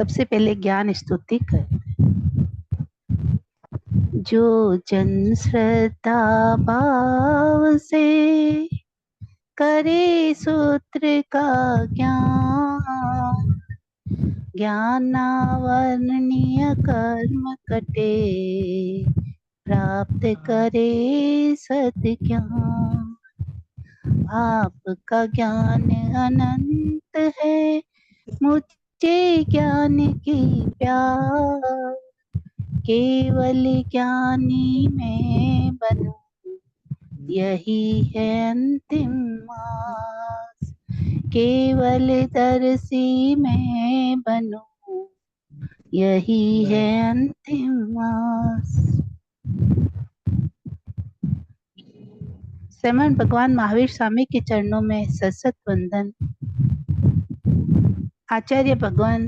सबसे पहले ज्ञान स्तुति करते हैं। जो जन श्रद्धा भाव से करे सूत्र का ज्ञान, ज्ञानावर्णनीय कर्म कटे, प्राप्त करे सद्ज्ञान। आपका ज्ञान अनंत है, मुझे ज्ञान की प्यास, केवल ज्ञानी मैं बनूं, यही है अंतिम आस। केवल दर्शी मैं बनूं, यही है अंतिम आस। श्रीमन भगवान महावीर स्वामी के चरणों में सशत वंदन। आचार्य भगवान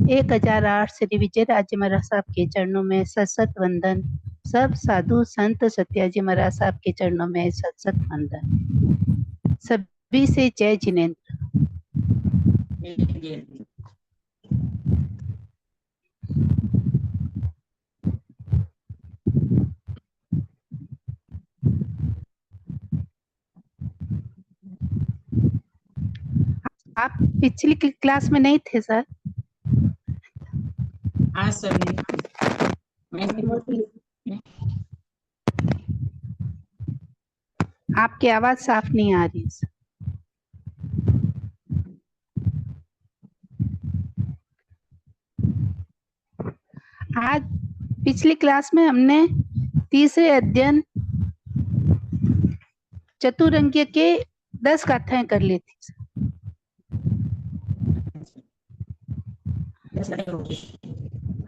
1008 श्री विजय राजे महाराज साहब के चरणों में सशत वंदन। सब साधु संत सत्याजी महाराज साहब के चरणों में सशत वंदन। सभी से जय जिनेन्द्र। आप पिछली क्लास में नहीं थे सर? हाँ सर, आपकी आवाज साफ नहीं आ रही सर। आज पिछली क्लास में हमने तीसरे अध्ययन चतुरंगिय के 10 गाथाएं कर ली थी।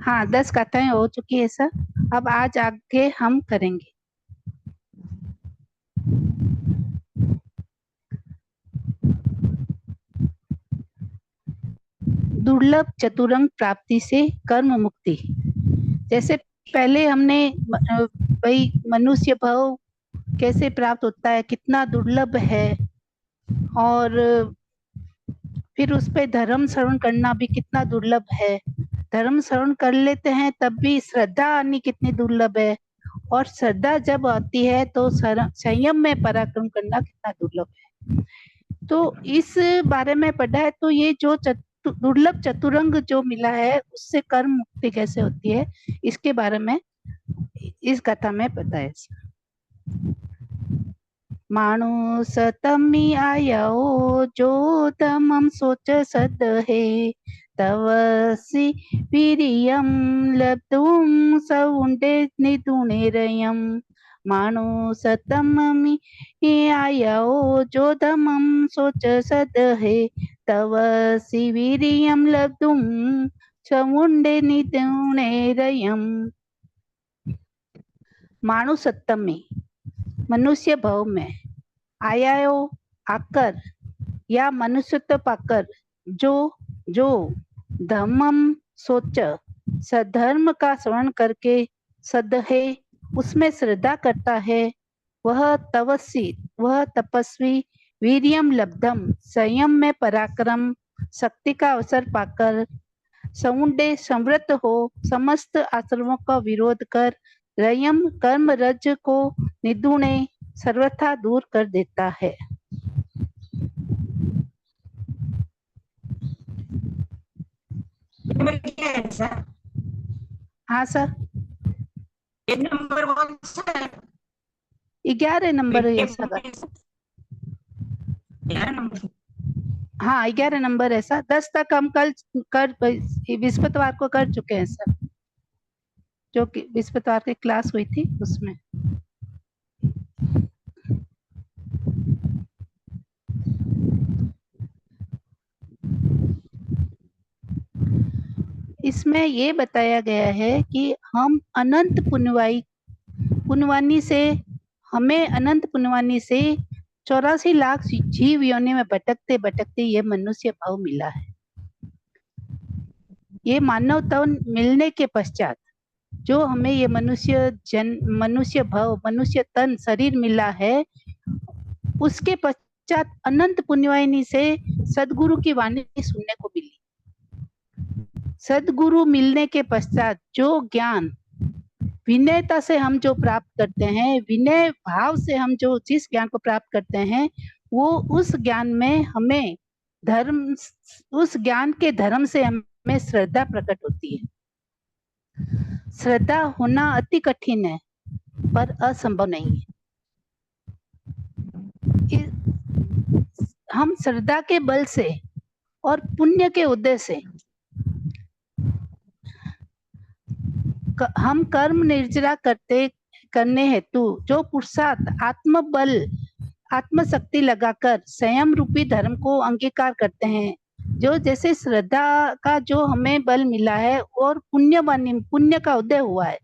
हाँ, 10 गाथाएं हो चुकी है सर। अब आज आगे हम करेंगे। दुर्लभ चतुरंग प्राप्ति से कर्म मुक्ति। जैसे पहले हमने भाई मनुष्य भाव कैसे प्राप्त होता है, कितना दुर्लभ है, और फिर उस पे धर्म श्रवण करना भी कितना दुर्लभ है। धर्म श्रवण कर लेते हैं तब भी श्रद्धा आनी कितनी दुर्लभ है, और श्रद्धा जब आती है तो संयम में पराक्रम करना कितना दुर्लभ है। तो इस बारे में पढ़ा है। तो ये जो दुर्लभ चतुरंग जो मिला है उससे कर्म मुक्ति कैसे होती है, इसके बारे में इस कथा में पता है। मानुष तमी आयो जो तमम सोच सद है, तवसी वीरियम लब्धुम सउंडे निदुणे रयम। मानुष तमी आयो जो तमम सोच सद है, तवसी वीरियम लब्धुम सउंडे निदुणे रयम। मानुसत्तम में, मनुष्य भव में, आया आकर या मनुष्यत्व पाकर, जो धम्मम सोच, सधर्म का श्रवण करके, सद है उसमें श्रद्धा करता है, वह तपस्वी, वीर्यम लब्धम संयम में पराक्रम, शक्ति का अवसर पाकर, सौंडे संवृत हो समस्त आश्रमों का विरोध कर, रयम कर्म रज को निदुणे सर्वथा दूर कर देता है। क्या है सर? हाँ सर, नंबर 1 सर, 11 नंबर है सर। 11 नंबर, हाँ 11 नंबर है सर। 10 तक हम कल कर बृहस्पतिवार को कर चुके हैं सर, जो कि बृहस्पतिवार की क्लास हुई थी उसमें। इसमें ये बताया गया है कि हम अनंत पुण्यवानी से, हमें अनंत पुण्यवानी से 84 लाख जीव योनि में भटकते भटकते ये मनुष्य भाव मिला है। ये मानव तन मिलने के पश्चात जो हमें ये मनुष्य भाव, मनुष्य तन शरीर मिला है, उसके पश्चात अनंत पुण्यवानी से सदगुरु की वाणी सुनने को मिली। सद्गुरु मिलने के पश्चात जो ज्ञान विनयता से हम जो प्राप्त करते हैं, विनय भाव से हम जो जिस ज्ञान को प्राप्त करते हैं, वो उस ज्ञान में हमें धर्म, उस ज्ञान के धर्म से हमें श्रद्धा प्रकट होती है। श्रद्धा होना अति कठिन है पर असंभव नहीं है। हम श्रद्धा के बल से और पुण्य के उद्देश्य से हम कर्म निर्जरा करने हेतु जो पुरुषार्थ आत्मबल आत्मशक्ति लगाकर संयम रूपी धर्म को अंगीकार करते हैं, जो जैसे श्रद्धा का जो हमें बल मिला है और पुण्य का उदय हुआ है,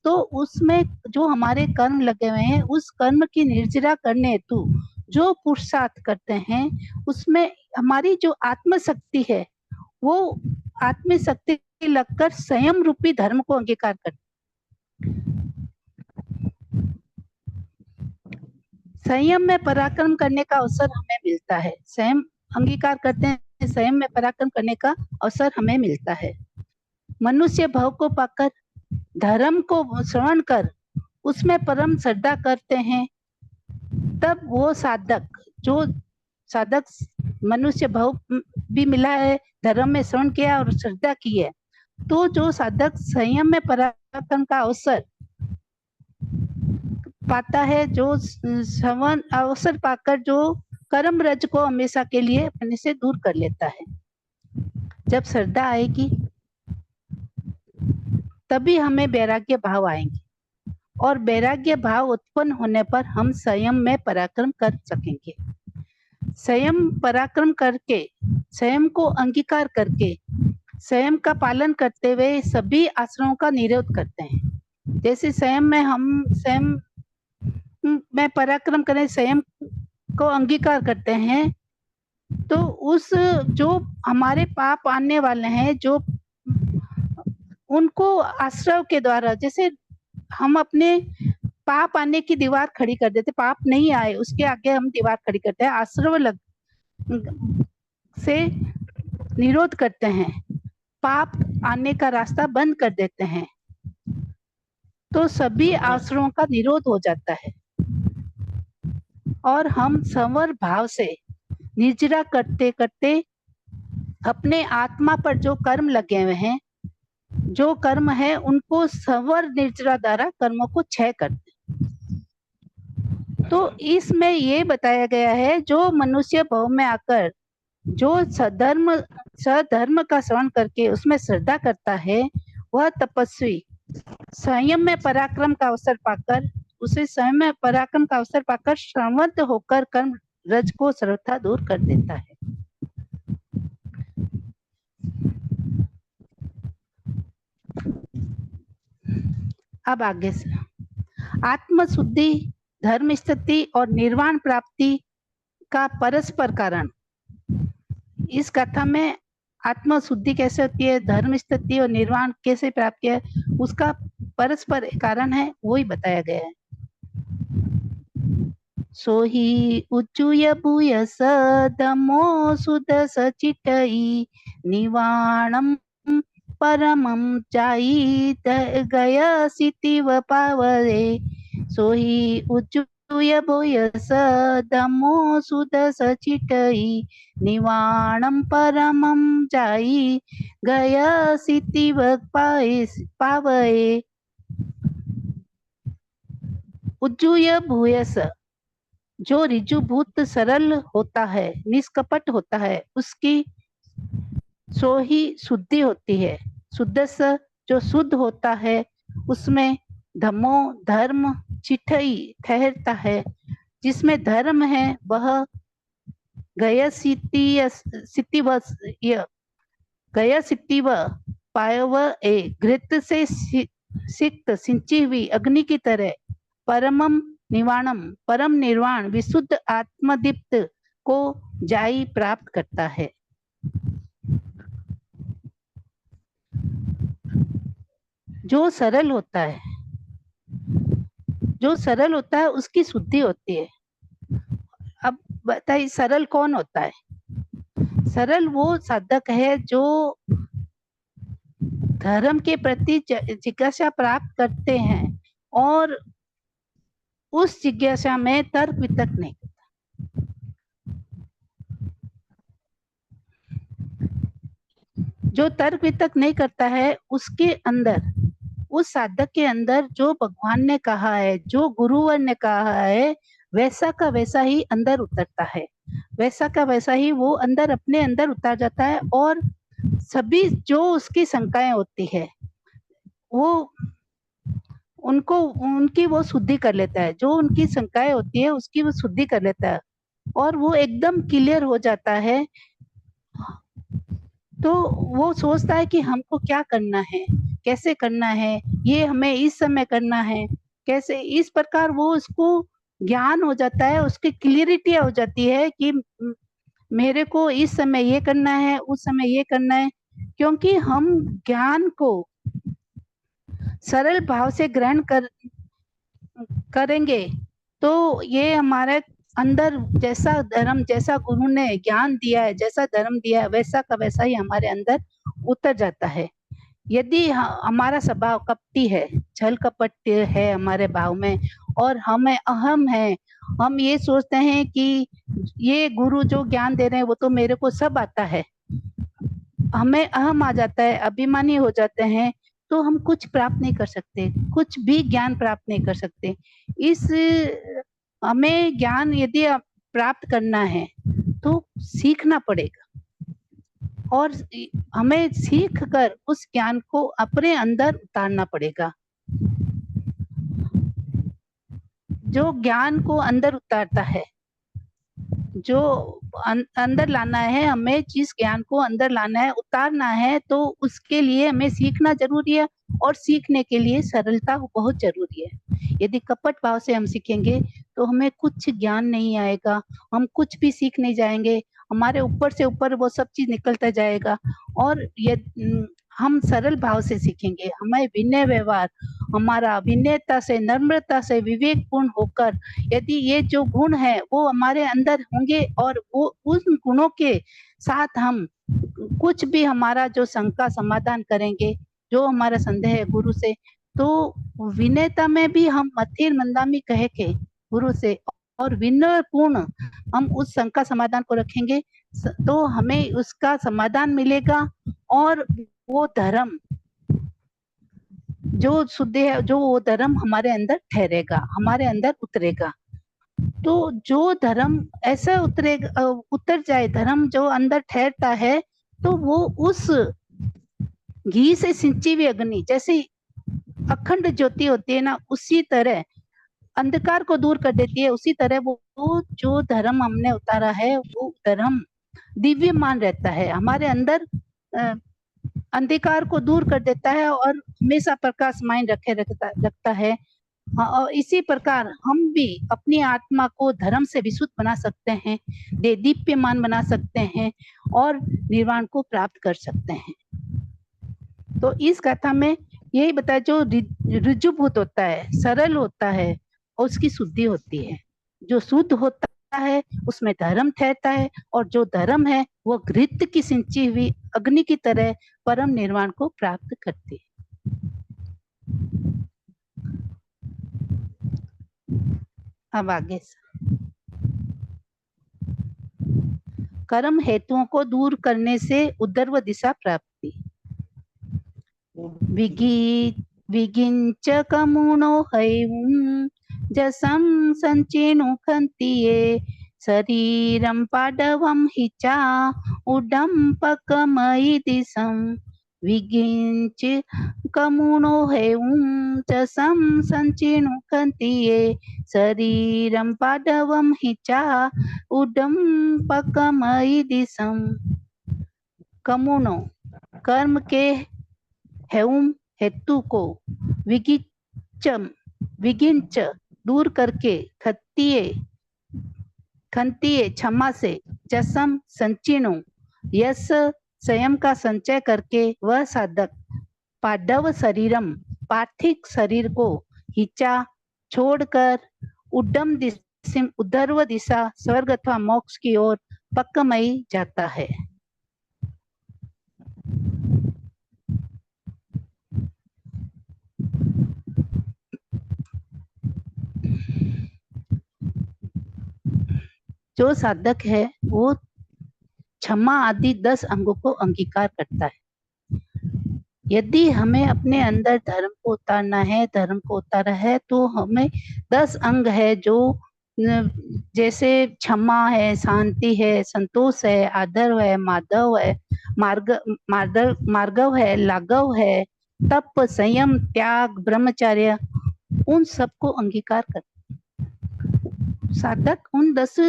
तो उसमें जो हमारे कर्म लगे हुए हैं उस कर्म की निर्जरा करने हेतु जो पुरुषार्थ करते हैं, उसमें हमारी जो आत्मशक्ति है वो आत्मशक्ति लगकर संयम रूपी धर्म को अंगीकार करते। संयम में पराक्रम करने का अवसर हमें मिलता है। संयम अंगीकार करते हैं, संयम में पराक्रम करने का अवसर हमें मिलता है। मनुष्य भाव को पाकर धर्म को श्रवण कर उसमें परम श्रद्धा करते हैं, तब वो साधक, जो साधक मनुष्य भाव भी मिला है, धर्म में श्रवण किया और श्रद्धा की है, तो जो साधक संयम में पराक्रम का अवसर पाता है, जो श्रवण अवसर पाकर जो कर्म रज को हमेशा के लिए अपने से दूर कर लेता है। जब श्रद्धा आएगी तभी हमें वैराग्य भाव आएंगे और वैराग्य भाव उत्पन्न होने पर हम संयम में पराक्रम कर सकेंगे। संयम पराक्रम करके, संयम को अंगीकार करके, संयम का पालन करते हुए सभी आश्रमों का निरोध करते हैं। जैसे संयम में हम संयम में पराक्रम करें, संयम को अंगीकार करते हैं, तो उस जो हमारे पाप आने वाले हैं, जो उनको आश्रय के द्वारा, जैसे हम अपने पाप आने की दीवार खड़ी कर देते, पाप नहीं आए उसके आगे हम दीवार खड़ी करते हैं, आश्रय से निरोध करते हैं, पाप आने का रास्ता बंद कर देते हैं, तो सभी आश्रयों का निरोध हो जाता है और हम संवर भाव से निर्जरा करते करते अपने आत्मा पर जो कर्म लगे हुए हैं, जो कर्म है उनको संवर निर्जरा द्वारा कर्मों को क्षय करते। तो इसमें ये बताया गया है, जो मनुष्य भाव में आकर जो सधर्म का श्रवण करके उसमें श्रद्धा करता है, वह तपस्वी संयम में पराक्रम का अवसर पाकर, उसे संयम में पराक्रम का अवसर पाकर श्रवण होकर कर्म रज को सर्वथा दूर कर देता है। अब आगे से आत्म शुद्धि, धर्म स्थिति और निर्वाण प्राप्ति का परस्पर कारण। इस कथा में आत्म शुद्धि कैसे होती है, धर्म स्थिति और निर्वाण कैसे प्राप्त किया है, उसका परस्पर कारण है, वो ही बताया गया है। सोही उच्चुय भूयस दमो सुद सचिटई निवाणम परमं चाई गयसितिव पावरे। सोही उच्चुय भूयस दमो सुद सचिटई निवाणं परमं चाई गयसितिव पावये। उज्जूय भूयस, जो ऋजुभूत सरल होता है, निष्कपट होता है, उसकी सो ही शुद्धि होती है। शुद्धस्य, जो शुद्ध होता है, उसमें धम्मो धर्म चिठई ठहरता है, जिसमें धर्म है वह गयसितिव पायव ए घृत से सिक्त सिंची हुई अग्नि की तरह परमम निवाणम, परम निर्वाण विशुद्ध आत्मदीप्त को जाई प्राप्त करता है। जो सरल होता है, जो सरल होता है उसकी शुद्धि होती है। अब बताइए सरल कौन होता है? सरल वो साधक है जो धर्म के प्रति जिज्ञासा प्राप्त करते हैं और उस जिज्ञासा में तर्क वितर्क नहीं करता। जो तर्क वितर्क नहीं करता है उसके अंदर, उस साधक के अंदर जो भगवान ने कहा है, जो गुरुवर ने कहा है, वैसा का वैसा ही अंदर उतरता है, वैसा का वैसा ही वो अंदर अपने अंदर उतर जाता है। और सभी जो उसकी शंकाएं होती है वो उनको उनकी वो शुद्धि कर लेता है, जो उनकी शंकाएं होती है उसकी वो शुद्धि कर लेता है और वो एकदम क्लियर हो जाता है। तो वो सोचता है कि हमको क्या करना है, कैसे करना है, ये हमें इस समय करना है, कैसे, इस प्रकार वो उसको ज्ञान हो जाता है, उसकी क्लियरिटी हो जाती है कि मेरे को इस समय ये करना है, उस समय ये करना है। क्योंकि हम ज्ञान को सरल भाव से ग्रहण करेंगे तो ये हमारे अंदर जैसा धर्म, जैसा गुरु ने ज्ञान दिया है, जैसा धर्म दिया है, वैसा का वैसा ही हमारे अंदर उतर जाता है। यदि हमारा स्वभाव कपटी है, छल कपट है हमारे भाव में और हमें अहम है, हम ये सोचते हैं कि ये गुरु जो ज्ञान दे रहे हैं वो तो मेरे को सब आता है, हमें अहम आ जाता है, अभिमानी हो जाते हैं, तो हम कुछ प्राप्त नहीं कर सकते, कुछ भी ज्ञान प्राप्त नहीं कर सकते। इस हमें ज्ञान यदि प्राप्त करना है तो सीखना पड़ेगा और हमें सीख कर उस ज्ञान को अपने अंदर उतारना पड़ेगा। जो ज्ञान को अंदर उतारता है, जो अंदर लाना है, हमें जिस ज्ञान को अंदर लाना है, उतारना है, तो उसके लिए हमें सीखना जरूरी है और सीखने के लिए सरलता बहुत जरूरी है। यदि कपट भाव से हम सीखेंगे तो हमें कुछ ज्ञान नहीं आएगा, हम कुछ भी सीख नहीं जाएंगे, हमारे ऊपर से ऊपर वो सब चीज निकलता जाएगा। और ये हम सरल भाव से सीखेंगे, हमें विनय व्यवहार, हमारा विनयता से, नम्रता से, विवेकपूर्ण होकर यदि ये जो गुण है वो हमारे अंदर होंगे और वो उन गुणों के साथ हम कुछ भी हमारा जो शंका समाधान करेंगे, जो हमारा संदेह है गुरु से, तो विनयता में भी हम मथिर मंदामी कह के गुरु से और विनय पूर्ण हम उस शंका समाधान को रखेंगे तो हमें उसका समाधान मिलेगा और वो धर्म जो शुद्ध है, जो वो धर्म हमारे अंदर ठहरेगा, हमारे अंदर उतरेगा। तो जो धर्म ऐसा उतरेगा, उतर जाए, धर्म जो अंदर ठहरता है, तो वो उस घी से सिंची हुई अग्नि, जैसे अखंड ज्योति होती है ना, उसी तरह अंधकार को दूर कर देती है, उसी तरह वो जो धर्म हमने उतारा है वो धर्म दिव्यमान रहता है, हमारे अंदर अंधकार को दूर कर देता है और हमेशा प्रकाशमान रखता है। और इसी प्रकार हम भी अपनी आत्मा को धर्म से विशुद्ध बना सकते हैं, दीप्यमान बना सकते हैं और निर्वाण को प्राप्त कर सकते हैं। तो इस कथा में यही बताया, जो ऋजुभूत होता है, सरल होता है, उसकी शुद्धि होती है। जो शुद्ध होता है उसमें धर्म ठहरता है और जो धर्म है वो घृत की सिंची हुई अग्नि की तरह परम निर्वाण को प्राप्त करती है। अब आगे कर्म हेतुओं को दूर करने से उद्धर्व दिशा प्राप्ति। विगिंच कमुनो हैवं जसं संचेनु खन्तिये शरीरं पाडवं हिचा उडम्पकमयि दिशं। विगिंच कमुनो हैवं जसं संचेनु खन्तिये शरीरं पाडवं हिचा उडम्पकमयि दिशं। कमुनो कर्म के हेउम हेतु को विगिंच दूर करके खंतिये क्षमा से जसम संचिनो यश स्वयं का संचय करके वह साधक पाडव शरीरम पार्थिक शरीर को हिचा छोड़कर उद्धर्व दिशा स्वर्ग अथवा मोक्ष की ओर पक्कमयी जाता है। जो साधक है वो क्षमा आदि 10 अंगों को अंगीकार करता है। यदि हमें अपने अंदर धर्म को उतारना है, धर्म को उतारा है, तो हमें 10 अंग है जो जैसे क्षमा है, शांति है, संतोष है, आदर है, माधव है, मार्गव है, लाघव है, तप, संयम, त्याग, ब्रह्मचर्य, उन सबको अंगीकार कर साधक उन 10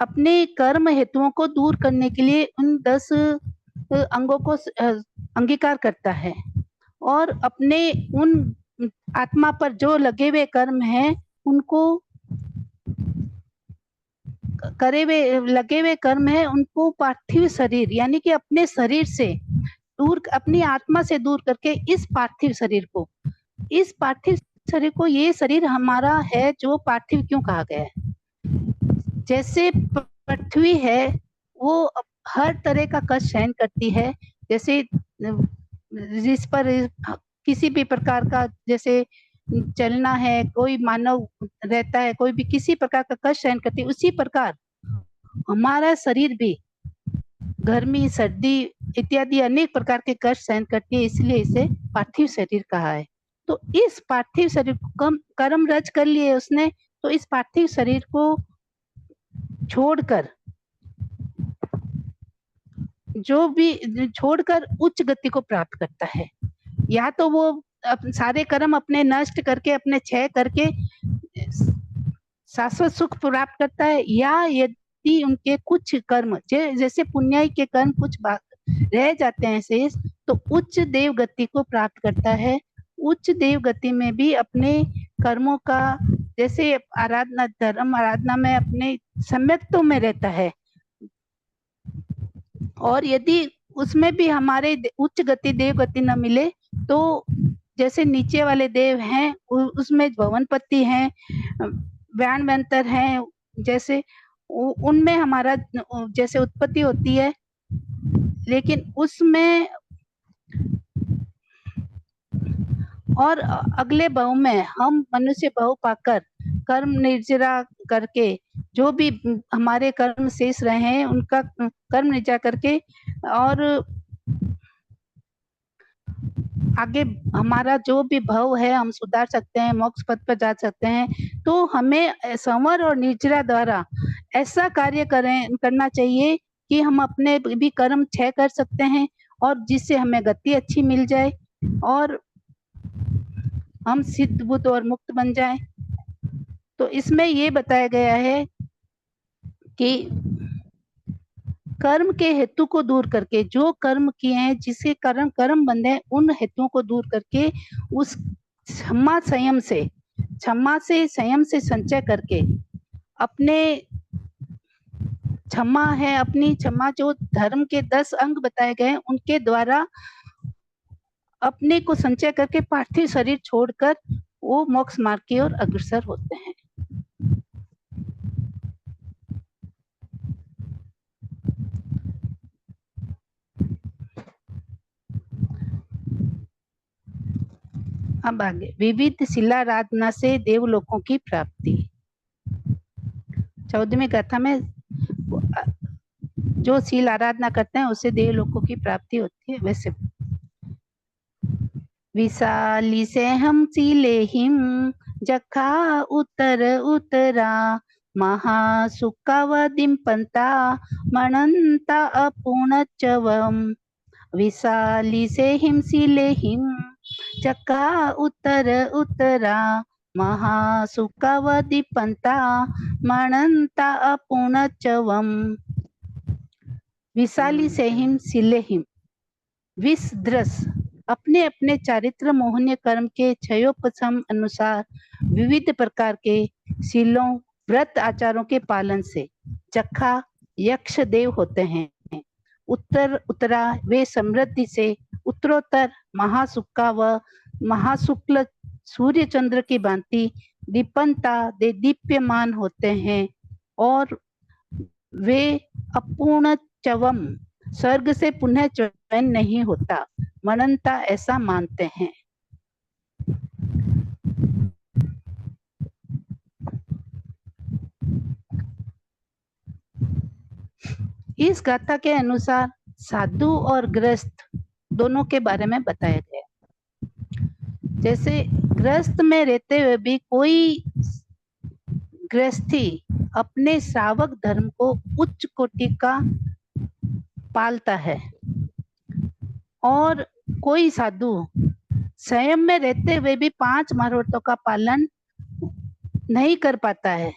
अपने कर्म हेतुओं को दूर करने के लिए उन 10 अंगों को अंगीकार करता है और अपने उन आत्मा पर जो लगे हुए कर्म हैं उनको लगे हुए कर्म है उनको पार्थिव शरीर यानी कि अपने शरीर से दूर, अपनी आत्मा से दूर करके इस पार्थिव शरीर को ये शरीर हमारा है जो पार्थिव क्यों कहा गया है। जैसे पृथ्वी है वो हर तरह का कष्ट सहन करती है, जैसे जिस पर किसी भी प्रकार का जैसे चलना है, कोई मानव रहता है, कोई भी किसी प्रकार का कष्ट सहन करती है, उसी प्रकार हमारा शरीर भी गर्मी, सर्दी इत्यादि अनेक प्रकार के कष्ट सहन करती है, इसलिए इसे पार्थिव शरीर कहा है। तो इस पार्थिव शरीर को कर्म रच कर लिए उसने, तो इस पार्थिव शरीर को छोड़कर उच्च गति को प्राप्त करता है। या तो वो सारे कर्म अपने नष्ट करके, अपने क्षय करके शाश्वत सुख प्राप्त करता है, या यदि उनके कुछ कर्म जैसे पुण्याई के कर्म कुछ रह जाते हैं शेष, तो उच्च देव गति को प्राप्त करता है। उच्च देव गति में भी अपने कर्मों का जैसे धर्म आराधना में अपने सम्यक्तों में रहता है, और यदि उसमें भी हमारे उच्च गति देव गति न मिले तो जैसे नीचे वाले देव हैं उसमें भवनपति हैं, व्यानवंतर हैं, जैसे उनमें हमारा जैसे उत्पत्ति होती है, लेकिन उसमें और अगले भाव में हम मनुष्य भाव पाकर कर्म निर्जरा करके जो भी हमारे कर्म शेष रहे हैं उनका कर्म निर्जरा करके और आगे हमारा जो भी भाव है हम सुधार सकते हैं, मोक्ष पद पर जा सकते हैं। तो हमें संवर और निर्जरा द्वारा ऐसा कार्य करना चाहिए कि हम अपने भी कर्म क्षय कर सकते हैं और जिससे हमें गति अच्छी मिल जाए और हम सिद्ध बुद्ध और मुक्त बन जाएं। तो इसमें ये बताया गया है कि कर्म के हेतु को दूर करके, जो कर्म किए हैं जिसके कारण कर्म बंधे हैं, उन हेतुओं को दूर करके उस क्षमा संयम से संचय करके अपने अपनी क्षमा जो धर्म के 10 अंग बताए गए हैं उनके द्वारा अपने को संचय करके पार्थिव शरीर छोड़कर वो मोक्ष मार्ग की ओर अग्रसर होते हैं। अब आगे विविध शिलाराधना से देवलोकों की प्राप्ति। 14वीं गाथा में जो शील आराधना करते हैं उससे देवलोकों की प्राप्ति होती है। वैसे विशाली से हम शीले हिम जखा उतरा महासुखावदिं पंता मणंता अपूर्णचवम। विशाली से हिम शीले हिम जखा उतरा महासुखावदि पंता मणंता अपूर्णचवम। विशाली से हिम शीले हिम विषद्रस अपने अपने चारित्र मोहनीय कर्म के क्षयोपशम अनुसार विविध प्रकार के शीलों व्रत आचारों के पालन से जखा यक्ष देव होते हैं। उत्तरा वे समृद्धि से उत्तरोत्तर महासुक्का व महाशुक्ल सूर्य चंद्र की भांति दीपनता दे दीप्यमान होते हैं और वे अपूर्ण चवम स्वर्ग से पुनः चयन नहीं होता, मनंता ऐसा मानते हैं। इस गाथा के अनुसार साधु और गृहस्थ दोनों के बारे में बताया गया। जैसे गृहस्थ में रहते हुए भी कोई गृहस्थी अपने श्रावक धर्म को उच्च कोटि का पालता है और कोई साधु संयम में रहते हुए भी 5 महाव्रतों का पालन नहीं कर पाता है,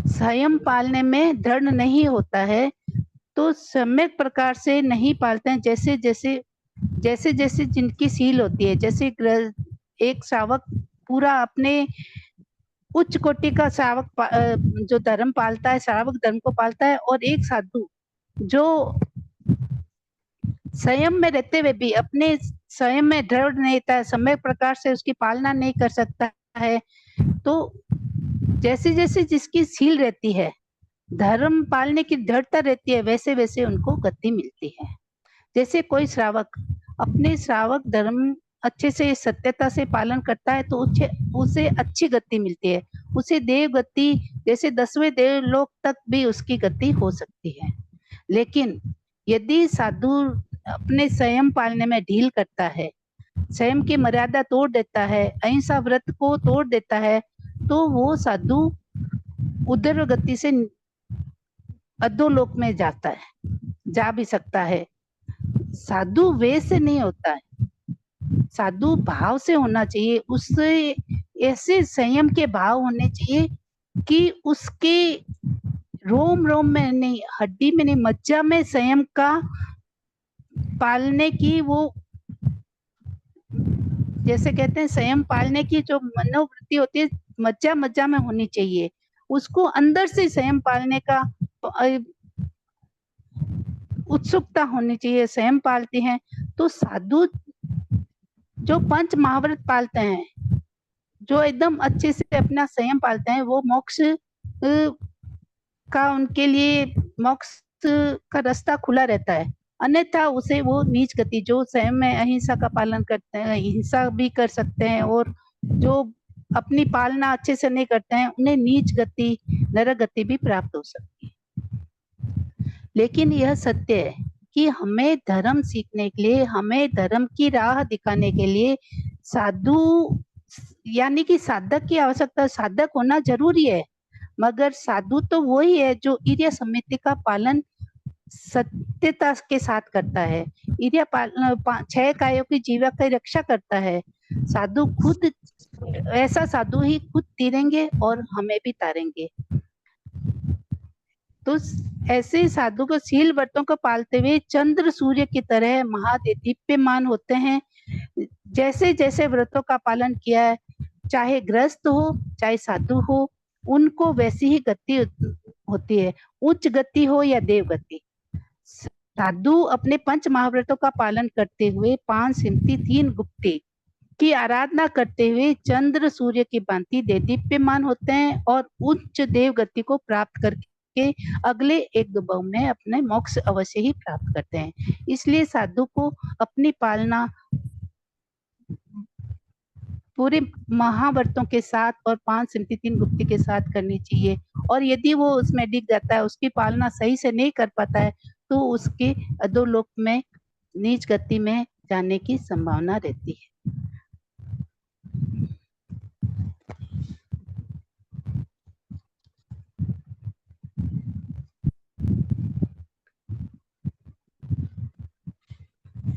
संयम पालने में दृढ़ नहीं होता है, तो सम्यक प्रकार से नहीं पालते हैं। जैसे जैसे जिनकी सील होती है, जैसे एक श्रावक पूरा अपने उच्च कोटि का श्रावक जो धर्म पालता है, श्रावक धर्म को पालता है, और एक साधु जो संयम में रहते हुए भी अपने संयम में दृढ़ नहीं रहता है, सम्यक प्रकार से उसकी पालना नहीं कर सकता है, तो जैसे जैसे जिसकी सील रहती है, धर्म पालने की दृढ़ता रहती है, वैसे वैसे उनको गति मिलती है। जैसे कोई श्रावक अपने श्रावक धर्म अच्छे से सत्यता से पालन करता है, तो उसे अच्छी गति मिलती है, उसे देव गति, जैसे 10वें देवलोक तक भी उसकी गति हो सकती है। लेकिन यदि साधु अपने संयम पालने में ढील करता है, संयम की मर्यादा तोड़ देता है, अहिंसा व्रत को तोड़ देता है, तो वो साधु उदर गति से अधोलोक में जाता है, जा भी सकता है। साधु वे से नहीं होता है, साधु भाव से होना चाहिए, उससे ऐसे संयम के भाव होने चाहिए कि उसके रोम रोम में नहीं, हड्डी में नहीं, मज्जा में संयम का पालने की, वो जैसे कहते हैं संयम पालने की जो मनोवृत्ति होती है, मज्जा मज्जा में होनी चाहिए, उसको अंदर से संयम पालने का उत्सुकता होनी चाहिए। संयम पालते हैं तो साधु जो 5 महाव्रत पालते हैं, जो एकदम अच्छे से अपना संयम पालते हैं, वो मोक्ष का उनके लिए मोक्ष का रास्ता खुला रहता है। अन्यथा उसे वो नीच गति, जो संयम में अहिंसा का पालन करते हैं, हिंसा भी कर सकते हैं, और जो अपनी पालना अच्छे से नहीं करते हैं, उन्हें नीच गति, नरक गति भी प्राप्त हो सकती है। लेकिन यह सत्य है कि हमें धर्म सीखने के लिए, हमें धर्म की राह दिखाने के लिए साधु यानी कि साधक की आवश्यकता, साधक होना जरूरी है, मगर साधु तो वही है जो इर्या समिति का पालन सत्यता के साथ करता है, इर्या 6 कायों की जीवा की रक्षा करता है। साधु खुद, ऐसा साधु ही खुद तीरेंगे और हमें भी तारेंगे। तो ऐसे साधु को शील व्रतों को पालते हुए चंद्र सूर्य की तरह महादीप्यमान होते हैं। जैसे जैसे व्रतों का पालन किया है, चाहे गृहस्थ हो चाहे साधु हो, उनको वैसी ही गति होती है, उच्च गति हो या देव गति। साधु अपने 5 महाव्रतों का पालन करते हुए 5 सिमती 3 गुप्ती की आराधना करते हुए चंद्र सूर्य की भांति दीप्यमान होते हैं और उच्च देव गति को प्राप्त करके अगले 1-2 भाव में अपने मोक्ष अवश्य ही प्राप्त करते हैं। इसलिए साधु को अपनी पालना पूरे महाव्रतों के साथ और 5 सिमती 3 गुप्ती के साथ करनी चाहिए, और यदि वो उसमें डिग जाता है, उसकी पालना सही से नहीं कर पाता है, तो उसके अधोलोक में नीच गति में जाने की संभावना रहती है।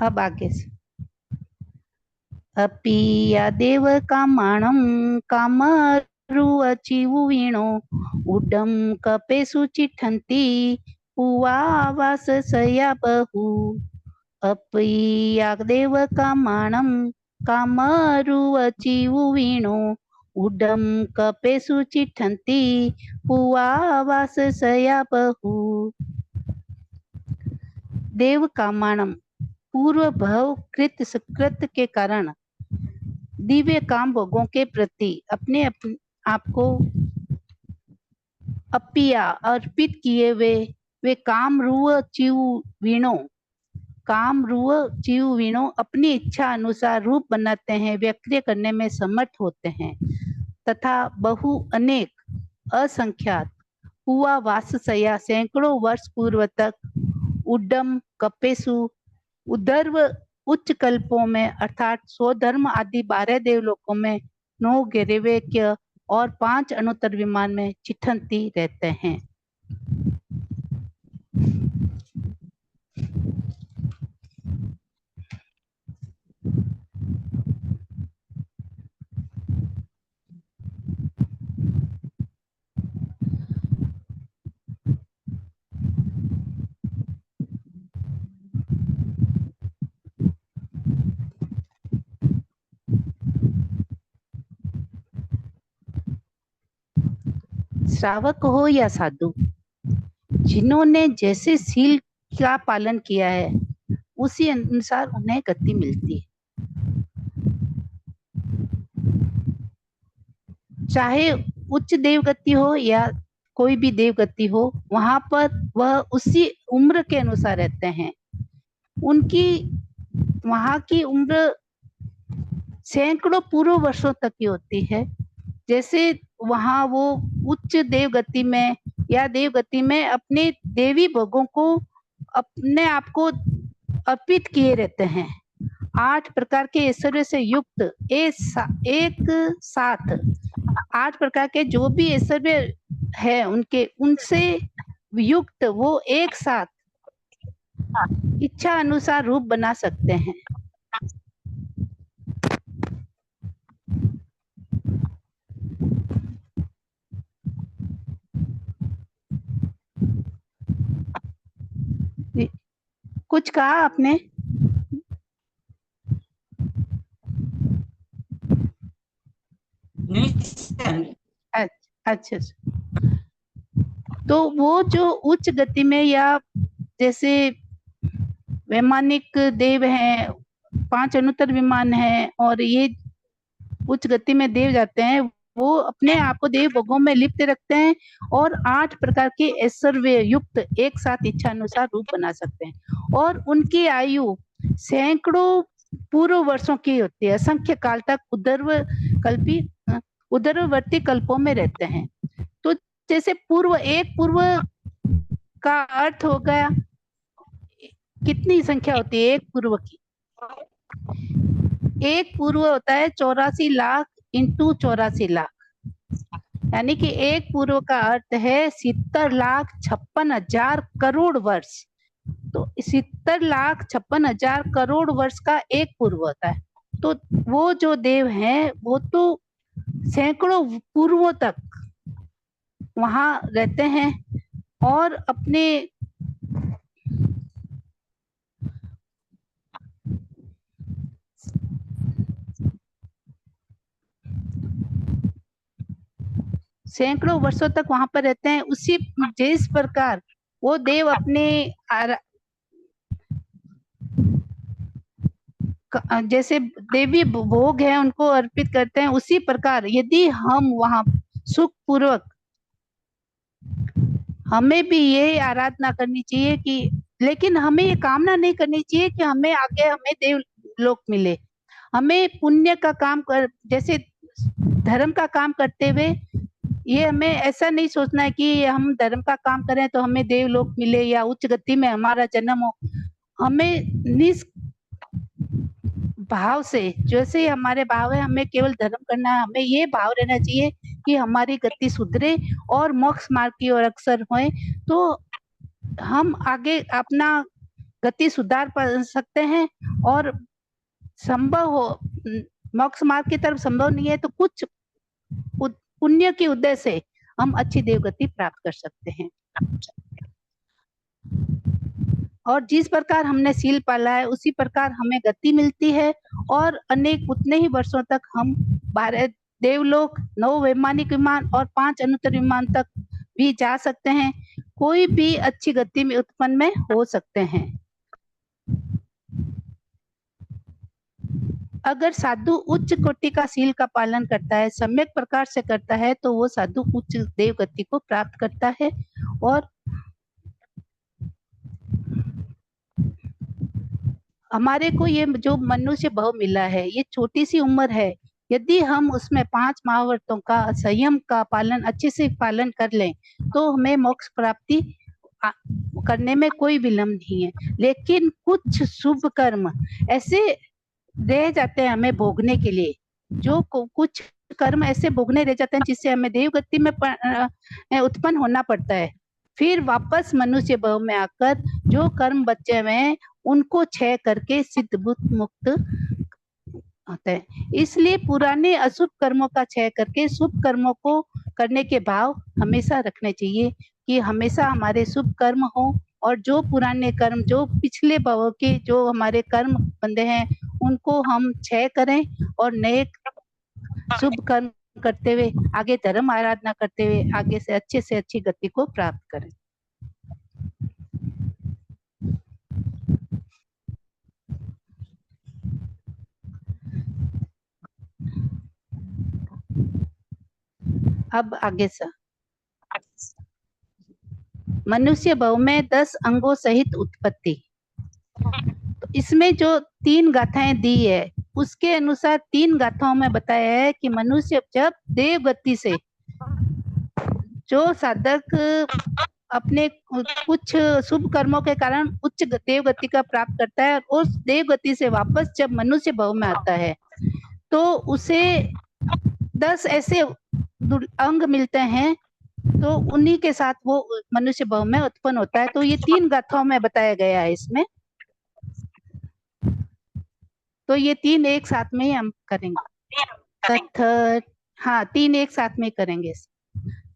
अब आगे से अपिया देव कामाणम कामरु अचिवु वीणो उडम कपेसु चिठंती पुवावास सया बहु अपिया देव कामाणम कामरु अचिवु वीणो उडम कपेसु चिठंती पुवावास सया बहु। देव कामाणम पूर्व भव कृत सुकृत के कारण दिव्य काम भोगों के प्रति अपने आप को अपिया अर्पित किए वे काम रुव चिव वीणो अपनी इच्छा अनुसार रूप बनाते हैं, व्यक्ति करने में समर्थ होते हैं, तथा बहु अनेक असंख्यात हुआ वाससया सैकड़ों वर्ष पूर्व तक, उड्डम कपेसु उद्धर्व उच्च कल्पों में अर्थात स्वधर्म आदि 12 देवलोकों में, 9 गिरिवेक्य और 5 अनुत्तर विमान में चिठंती रहते हैं। श्रावक हो या साधु, जिन्होंने जैसे सील का पालन किया है उसी अनुसार उन्हें गति मिलती है। चाहे उच्च देवगति हो या कोई भी देवगति हो, वहां पर वह उसी उम्र के अनुसार रहते हैं। उनकी वहां की उम्र सैकड़ों पूर्व वर्षों तक की होती है। जैसे वहां वो उच्च देवगति में या देवगति में अपने देवी भोगों को अपने आप को अर्पित किए रहते हैं। 8 प्रकार के ऐश्वर्य से युक्त एक साथ 8 प्रकार के जो भी ऐश्वर्य है उनसे युक्त वो एक साथ इच्छा अनुसार रूप बना सकते हैं। कुछ कहा आपने? अच्छा। तो वो जो उच्च गति में या जैसे वैमानिक देव हैं, 5 अनुत्तर विमान हैं और ये उच्च गति में देव जाते हैं, वो अपने आप को देव भोगों में लिप्त रखते हैं और 8 प्रकार के ऐश्वर्य युक्त एक साथ इच्छा अनुसार रूप बना सकते हैं और उनकी आयु सैकड़ों पूर्व वर्षों की होती है। असंख्य काल तक उदरवर्ती कल्पों में रहते हैं। तो जैसे पूर्व का अर्थ हो गया, कितनी संख्या होती है एक पूर्व की? एक पूर्व होता है 84 लाख इंटू 84 लाख, यानी कि एक पूर्व का अर्थ है 70,56,000 करोड़ वर्ष। तो 70,56,000 करोड़ वर्ष का एक पूर्व होता है। तो वो जो देव हैं वो तो सैकड़ों पूर्वों तक वहां रहते हैं और अपने सैकड़ों वर्षों तक वहां पर रहते हैं। उसी जिस प्रकार वो देव अपने जैसे देवी भोग है उनको अर्पित करते हैं, उसी प्रकार यदि हम वहां सुख पूर्वक, हमें भी ये आराधना करनी चाहिए कि, लेकिन हमें ये कामना नहीं करनी चाहिए कि हमें आगे हमें देव लोक मिले। हमें पुण्य का काम कर, जैसे धर्म का काम करते हुए ये हमें ऐसा नहीं सोचना है कि हम धर्म का काम करें तो हमें देवलोक मिले या उच्च गति में हमारा जन्म हो। हमें निस भाव से, जैसे हमारे भाव है हमें केवल धर्म करना है, हमें ये भाव रहना चाहिए कि हमारी गति सुधरे और मोक्ष मार्ग की ओर अग्रसर होए, तो हम आगे अपना गति सुधार पा सकते हैं। और संभव हो मोक्ष मार्ग की तरफ संभव नहीं है तो कुछ पुण्य के उदय से हम अच्छी देवगति प्राप्त कर सकते हैं। और जिस प्रकार हमने सील पाला है उसी प्रकार हमें गति मिलती है और अनेक उतने ही वर्षों तक हम 12 देवलोक, 9 वैमानिक विमान और 5 अनुत्तर विमान तक भी जा सकते हैं। कोई भी अच्छी गति में उत्पन्न में हो सकते हैं। अगर साधु उच्च कोटि का सील का पालन करता है, सम्यक प्रकार से करता है, तो वो साधु उच्च देव गति को प्राप्त करता है। और हमारे को ये जो मनुष्य भाव मिला है, ये छोटी सी उम्र है, यदि हम उसमें 5 महाव्रतों का संयम का पालन अच्छे से पालन कर लें तो हमें मोक्ष प्राप्ति करने में कोई विलंब नहीं है। लेकिन कुछ शुभ कर्म ऐसे रह जाते हैं हमें भोगने के लिए, जो कुछ कर्म ऐसे भोगने रह जाते हैं जिससे हमें देवगति में उत्पन्न होना पड़ता है। फिर वापस मनुष्य भाव में आकर जो कर्म बचे हुए हैं उनको क्षय करके सिद्ध बुद्ध मुक्त होते हैं। इसलिए पुराने अशुभ कर्मों का क्षय करके शुभ कर्मों को करने के भाव हमेशा रखने चाहिए कि हमेशा हमारे शुभ कर्म हो, और जो पुराने कर्म, जो पिछले भावों के जो हमारे कर्म बंधे हैं उनको हम क्षय करें और नए शुभ कर्म करते हुए आगे धर्म आराधना करते हुए आगे से अच्छी गति को प्राप्त करें। अब आगे से मनुष्य भाव में 10 अंगों सहित उत्पत्ति। तो इसमें जो 3 गाथाएं दी है उसके अनुसार 3 गाथाओं में बताया है कि मनुष्य जब देव गति से, जो साधक अपने कुछ शुभ कर्मों के कारण उच्च देव गति का प्राप्त करता है और उस देव गति से वापस जब मनुष्य भाव में आता है तो उसे 10 ऐसे अंग मिलते हैं, तो उन्हीं के साथ वो मनुष्य भाव में उत्पन्न होता है। तो ये 3 गाथाओं में बताया गया है इसमें। तो ये 3 एक साथ में ही हम करेंगे। हाँ 3 एक साथ में करेंगे।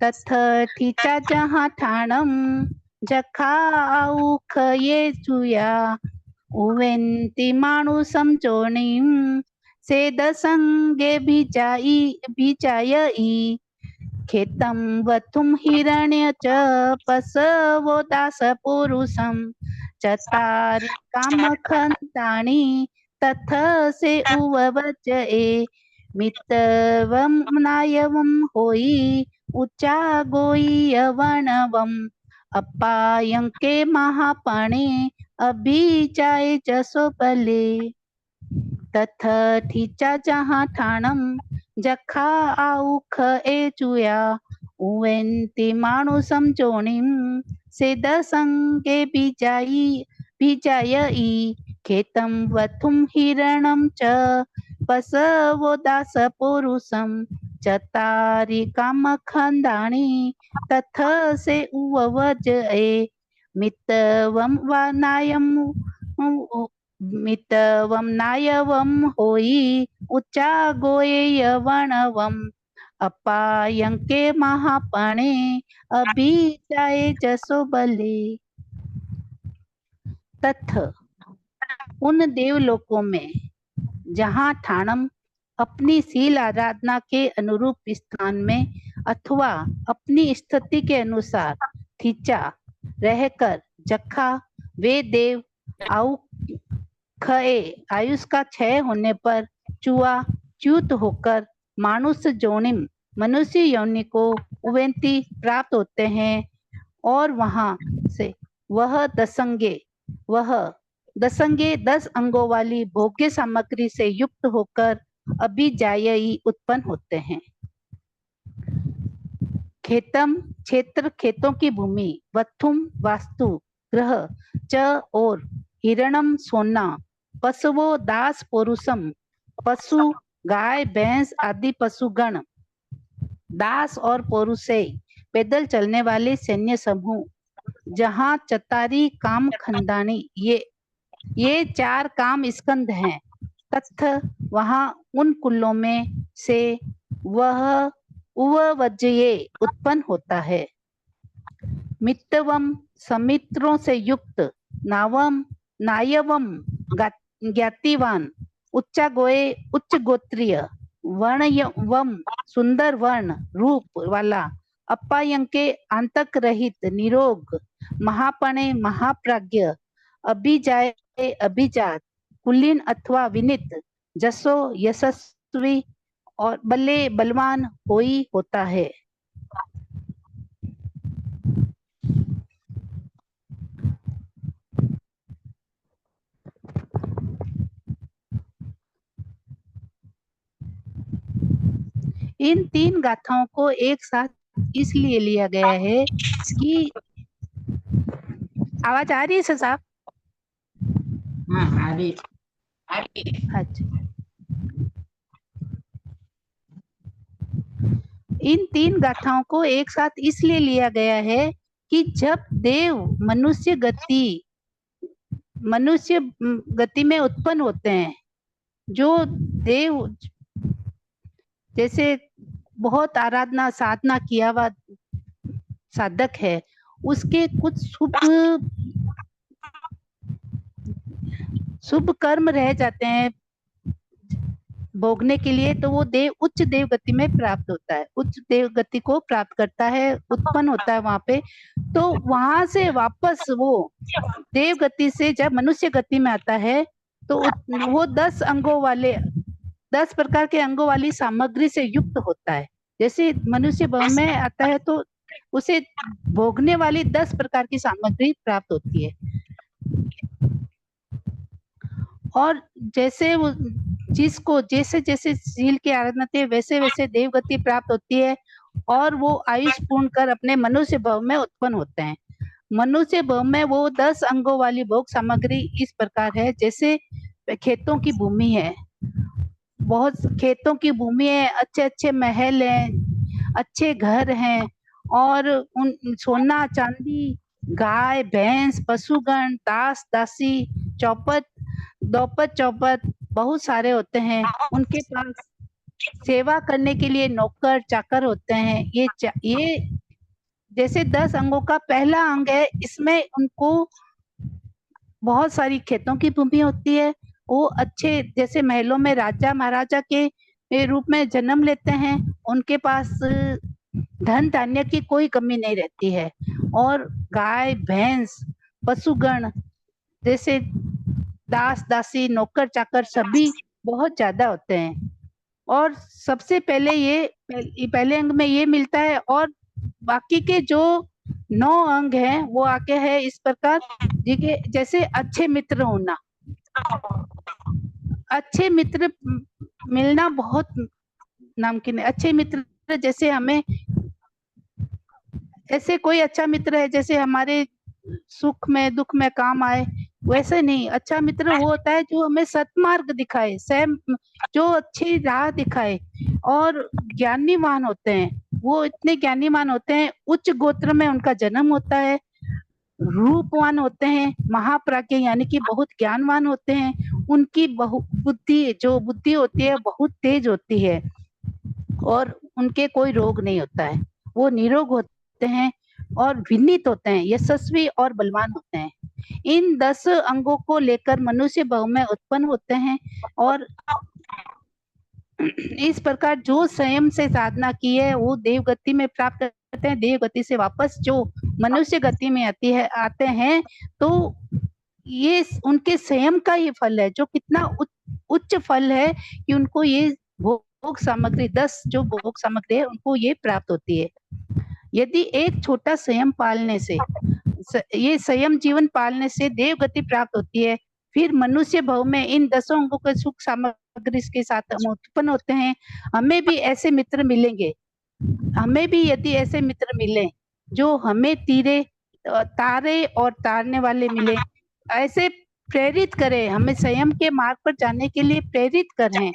तथठीचा जहाँ ठाणम जखा आउख ये चुया उवेंती माणु समचोणीम सेद संगे बिचायई खेतम वथुम हिरण्य च पसवो दास पुरुषम चतारि कामखंतानि तथ से उवच ए मितवम नायवम होई उच्चा गोई यवनवम अपायंके महापणे अभिचाय जसो बले तथ ठीचा जहाँ ठाणम जखा आउख ए चुया उवेंती माणु समचोणीम सेद संगे बिजायई खेतम वथुम हिरणम च पसवो दास पुरुषम चतारि कामखंदानि तथ से उवज ए मितवम नायवम होई उच्चा गोये यवनवम अपायंके महापणे अभिचाये जसो बले। तथ उन देवलोकों में जहाँ ठाणम अपनी शील आराधना के अनुरूप स्थान में अथवा अपनी स्थिति के अनुसार थीचा रहकर जखा वे देव आयुष का क्षय होने पर चुआ च्युत होकर मानुष जोनिम मनुष्य योनि को उवेंती प्राप्त होते हैं और वहां से वह दसंगे 10 अंगों वाली भोग्य सामग्री से युक्त होकर अभिजायई उत्पन्न होते हैं। खेतम क्षेत्र खेतों की भूमि, वथुम वास्तु ग्रह, च और हिरणम सोना, पशुओं दास पुरुषम पशु गाय भैंस आदि पशुगण, दास और पौरुषे पैदल चलने वाले सैन्य समूह, जहाँ चतारी काम खंदानी ये 4 काम स्कंद हैं, तथ वहाँ उन कुलों में से वह उवज्जये उत्पन्न होता है। मित्तवम समित्रों से युक्त, नावम नायवम ज्ञातिवान, उच्च गोत्रीय, वर्णयवम सुंदर वर्ण रूप वाला, अपायंके आंतक रहित निरोग, महापणे महाप्राज्ञ, अभिजाय अभिजात, कुलीन अथवा विनित, जसो यशस्वी और बले बलवान होई होता है। इन 3 गाथाओं को एक साथ इसलिए लिया गया है कि आवाज आ रही है साहब? हाँ आ रही है। अच्छा, इन 3 गाथाओं को एक साथ इसलिए लिया गया है कि जब देव मनुष्य गति में उत्पन्न होते हैं, जो देव जैसे बहुत आराधना साधना किया हुआ साधक है, उसके कुछ शुभ कर्म रह जाते हैं भोगने के लिए, तो वो उच्च देव गति में प्राप्त होता है, उच्च देव गति को प्राप्त करता है, उत्पन्न होता है वहां पे। तो वहां से वापस वो देव गति से जब मनुष्य गति में आता है, तो वो 10 प्रकार के अंगों वाली सामग्री से युक्त होता है। जैसे मनुष्य भाव में आता है तो उसे भोगने वाली 10 प्रकार की सामग्री प्राप्त होती है, और जैसे वो जिसको जैसे जैसे शील की आराधना होती है, वैसे वैसे देव गति प्राप्त होती है, और वो आयुष पूर्ण कर अपने मनुष्य भाव में उत्पन्न होते हैं। मनुष्य भाव में वो 10 अंगों वाली भोग सामग्री इस प्रकार है, जैसे खेतों की भूमि है, बहुत खेतों की भूमि है, अच्छे अच्छे महल हैं, अच्छे घर हैं, और उन सोना चांदी, गाय भैंस, पशुगण, दास दासी, चौपट दोपट चौपट बहुत सारे होते हैं। उनके पास सेवा करने के लिए नौकर चाकर होते हैं। ये जैसे 10 अंगों का पहला अंग है, इसमें उनको बहुत सारी खेतों की भूमि होती है। वो अच्छे जैसे महलों में राजा महाराजा के रूप में जन्म लेते हैं, उनके पास धन धान्य की कोई कमी नहीं रहती है, और गाय भैंस पशुगण जैसे दास दासी नौकर चाकर सभी बहुत ज्यादा होते हैं। और सबसे पहले पहले अंग में ये मिलता है, और बाकी के जो 9 अंग हैं वो आके है इस प्रकार, जैसे अच्छे मित्र होना, अच्छे मित्र मिलना बहुत नामुमकिन है। अच्छे मित्र जैसे हमें ऐसे कोई अच्छा मित्र है जैसे हमारे सुख में दुख में काम आए, वैसे नहीं। अच्छा मित्र वो होता है जो हमें सतमार्ग दिखाए, जो अच्छी राह दिखाए, और ज्ञानीवान होते हैं। वो इतने ज्ञानीवान होते हैं, उच्च गोत्र में उनका जन्म होता है, रूपवान होते हैं, महाप्राज्ञ यानी कि बहुत ज्ञानवान होते हैं। उनकी बुद्धि होती है बहुत तेज होती है, और उनके कोई रोग नहीं होता है, वो निरोग होते हैं और विनीत होते हैं, यशस्वी और बलवान होते हैं। इन 10 अंगों को लेकर मनुष्य भाव में उत्पन्न होते हैं, और इस प्रकार जो संयम से साधना की है वो देव गति में प्राप्त करते हैं। देव गति से वापस जो मनुष्य गति में आते हैं, तो ये उनके संयम का ही फल है, जो कितना उच्च फल है कि उनको ये भोग सामग्री 10 जो भोग सामग्री है उनको ये प्राप्त होती है। यदि एक छोटा संयम पालने से, ये संयम जीवन पालने से देव गति प्राप्त होती है, फिर मनुष्य भाव में इन 10 अंगों के सुख सामग्री के साथ हम उत्पन्न होते हैं। हमें भी ऐसे मित्र मिलेंगे, हमें भी यदि ऐसे मित्र मिले जो हमें तारे और तारने वाले मिले, ऐसे प्रेरित करें, हमें संयम के मार्ग पर जाने के लिए प्रेरित करें।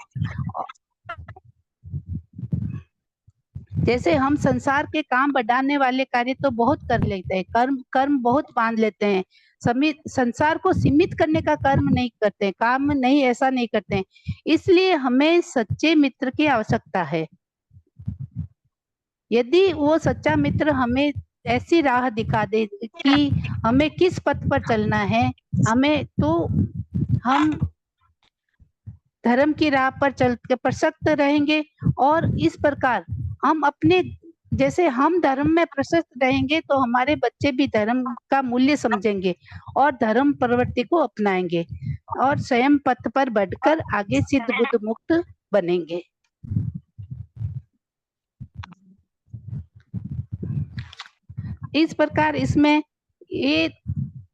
जैसे हम संसार के काम बढ़ाने वाले कार्य तो बहुत कर लेते हैं, कर्म बहुत बांध लेते हैं, संसार को सीमित करने का कर्म नहीं करते, काम नहीं ऐसा नहीं करते हैं। इसलिए हमें सच्चे मित्र की आवश्यकता है। यदि वो सच्चा मित्र हमें ऐसी राह दिखा दे कि हमें किस पथ पर चलना है, हमें तो हम धर्म की राह पर चल के प्रसक्त रहेंगे, और इस प्रकार हम अपने जैसे हम धर्म में प्रशस्त रहेंगे तो हमारे बच्चे भी धर्म का मूल्य समझेंगे और धर्म प्रवृत्ति को अपनाएंगे, और स्वयं पथ पर बढ़कर आगे सिद्ध बुद्ध मुक्त बनेंगे। इस प्रकार इसमें ये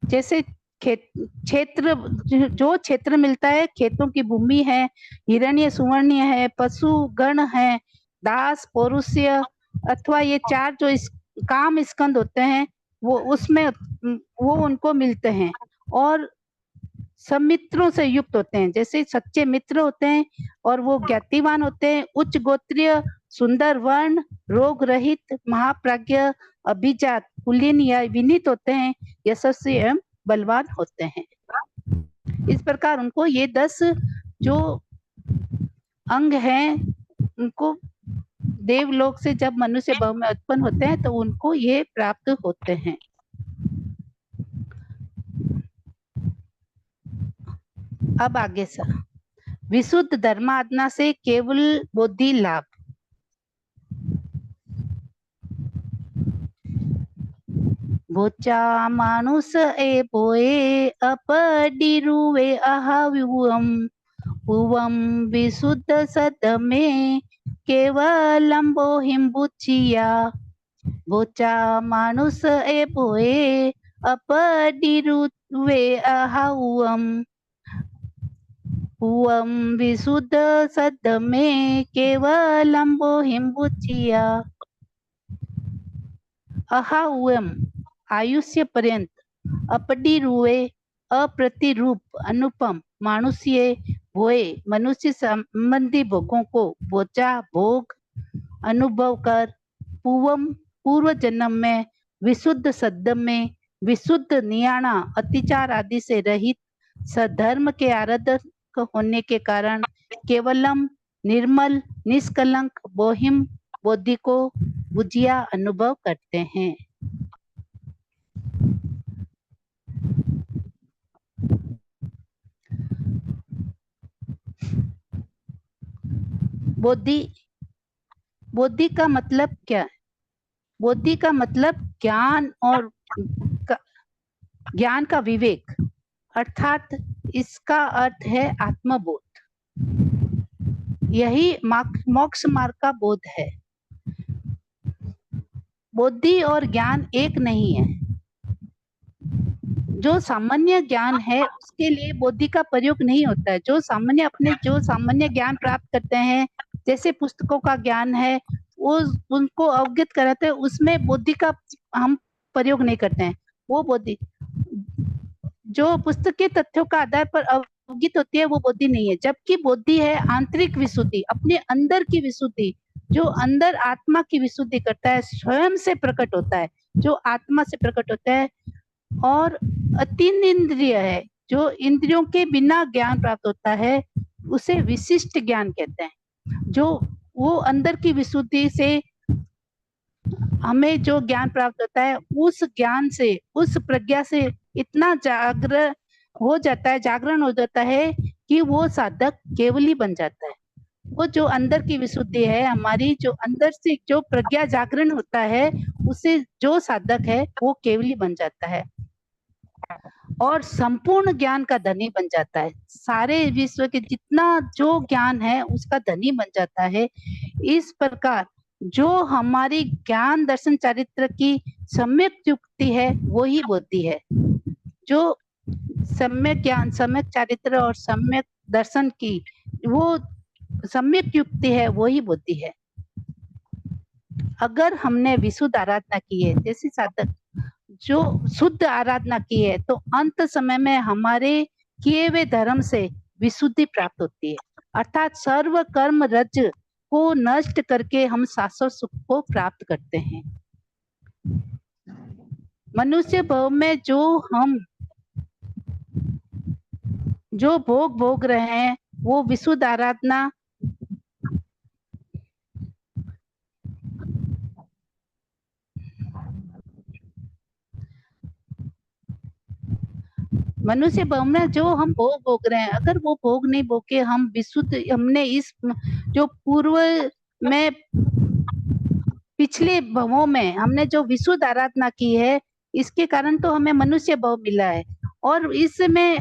जैसे क्षेत्र जो क्षेत्र मिलता है, खेतों की भूमि है, हिरण्य सुवर्णीय है, पशु गण है, दास, पौरुष्य अथवा ये 4 जो इस काम स्कंद होते हैं वो उसमें वो उनको मिलते हैं और सब मित्रों से युक्त होते हैं। जैसे सच्चे मित्र होते हैं और वो ज्ञातिवान होते हैं, उच्च गोत्रीय, सुंदर वर्ण, रोग रहित, महाप्राज्ञ, अभिजात, कुलीन या विनीत होते हैं, यशस्वी एवं बलवान होते हैं। इस प्रकार उनको ये 10 जो अंग हैं उनको देवलोक से जब मनुष्य भाव में उत्पन्न होते हैं तो उनको ये प्राप्त होते हैं। अब आगे सर, विशुद्ध धर्माराधना से केवल बुद्धि लाभ। बोचा मानुष ए पोए अपडिरुवे अहव्युम उवम विशुद्ध सद में केवलम बोहिम बुचिया। बोचा मानुष ए पोए अपडिरुवे अहव्युम उवम विशुद्ध सद में केवलम बोहिम बुचिया। अहव्युम आयुष्य पर्यंत, अपडिरुवे अप्रतिरूप अनुपम मानुष्य, भोए मनुष्य संबंधी भोगों को, बोचा भोग अनुभव कर, पूवम पूर्व जन्म में, विशुद्ध सद्म में विशुद्ध नियाणा अतिचार आदि से रहित सधर्म के आराधक होने के कारण केवलम निर्मल निष्कलंक बोहिम बुद्धि को बुझिया अनुभव करते हैं। बुद्धि का मतलब क्या है? बुद्धि का मतलब ज्ञान और ज्ञान का विवेक, अर्थात इसका अर्थ है आत्मबोध। यही मोक्ष मार्ग का बोध है। बुद्धि और ज्ञान एक नहीं है। जो सामान्य ज्ञान है उसके लिए बुद्धि का प्रयोग नहीं होता है। जो सामान्य ज्ञान प्राप्त करते हैं, जैसे पुस्तकों का ज्ञान है, वो उनको अवगत कराते हैं, उसमें बुद्धि का हम प्रयोग नहीं करते हैं। वो बुद्धि जो पुस्तक के तथ्यों का आधार पर अवगत होती है वो बुद्धि नहीं है। जबकि बुद्धि है आंतरिक विशुद्धि, अपने अंदर की विशुद्धि, जो अंदर आत्मा की विशुद्धि करता है, स्वयं से प्रकट होता है, जो आत्मा से प्रकट होता है और अतीन इंद्रिय है, जो इंद्रियों के बिना ज्ञान प्राप्त होता है, उसे विशिष्ट ज्ञान कहते हैं। जो वो अंदर की विशुद्धि से हमें जो ज्ञान प्राप्त होता है, उस ज्ञान से, उस प्रज्ञा से इतना जागरण हो जाता है कि वो साधक केवली बन जाता है। वो जो अंदर की विशुद्धि है हमारी, जो अंदर से जो प्रज्ञा जागरण होता है, उससे जो साधक है वो केवली बन जाता है और संपूर्ण ज्ञान का धनी बन जाता है। सारे विश्व के जितना जो ज्ञान है उसका धनी बन जाता है। इस प्रकार जो हमारी ज्ञान दर्शन चारित्र की सम्यक युक्ति है वही बुद्धि है। जो सम्यक ज्ञान, सम्यक चारित्र और सम्यक दर्शन की वो सम्यक युक्ति है वही बुद्धि है। अगर हमने विशुद्ध आराधना की है, जैसे साधक जो शुद्ध आराधना की है, तो अंत समय में हमारे किए हुए धर्म से विशुद्धि प्राप्त होती है, अर्थात सर्व कर्म रज को नष्ट करके हम शाश्वत सुख को प्राप्त करते हैं। मनुष्य भाव में जो भोग भोग रहे हैं वो विशुद्ध आराधना मनुष्य भाव में जो हम भोग भोग रहे हैं, अगर वो भोग नहीं भोगे हम विशुद्ध, हमने इस जो पूर्व में पिछले भवों में हमने जो विशुद्ध आराधना की है, इसके कारण तो हमें मनुष्य भाव मिला है। और इसमें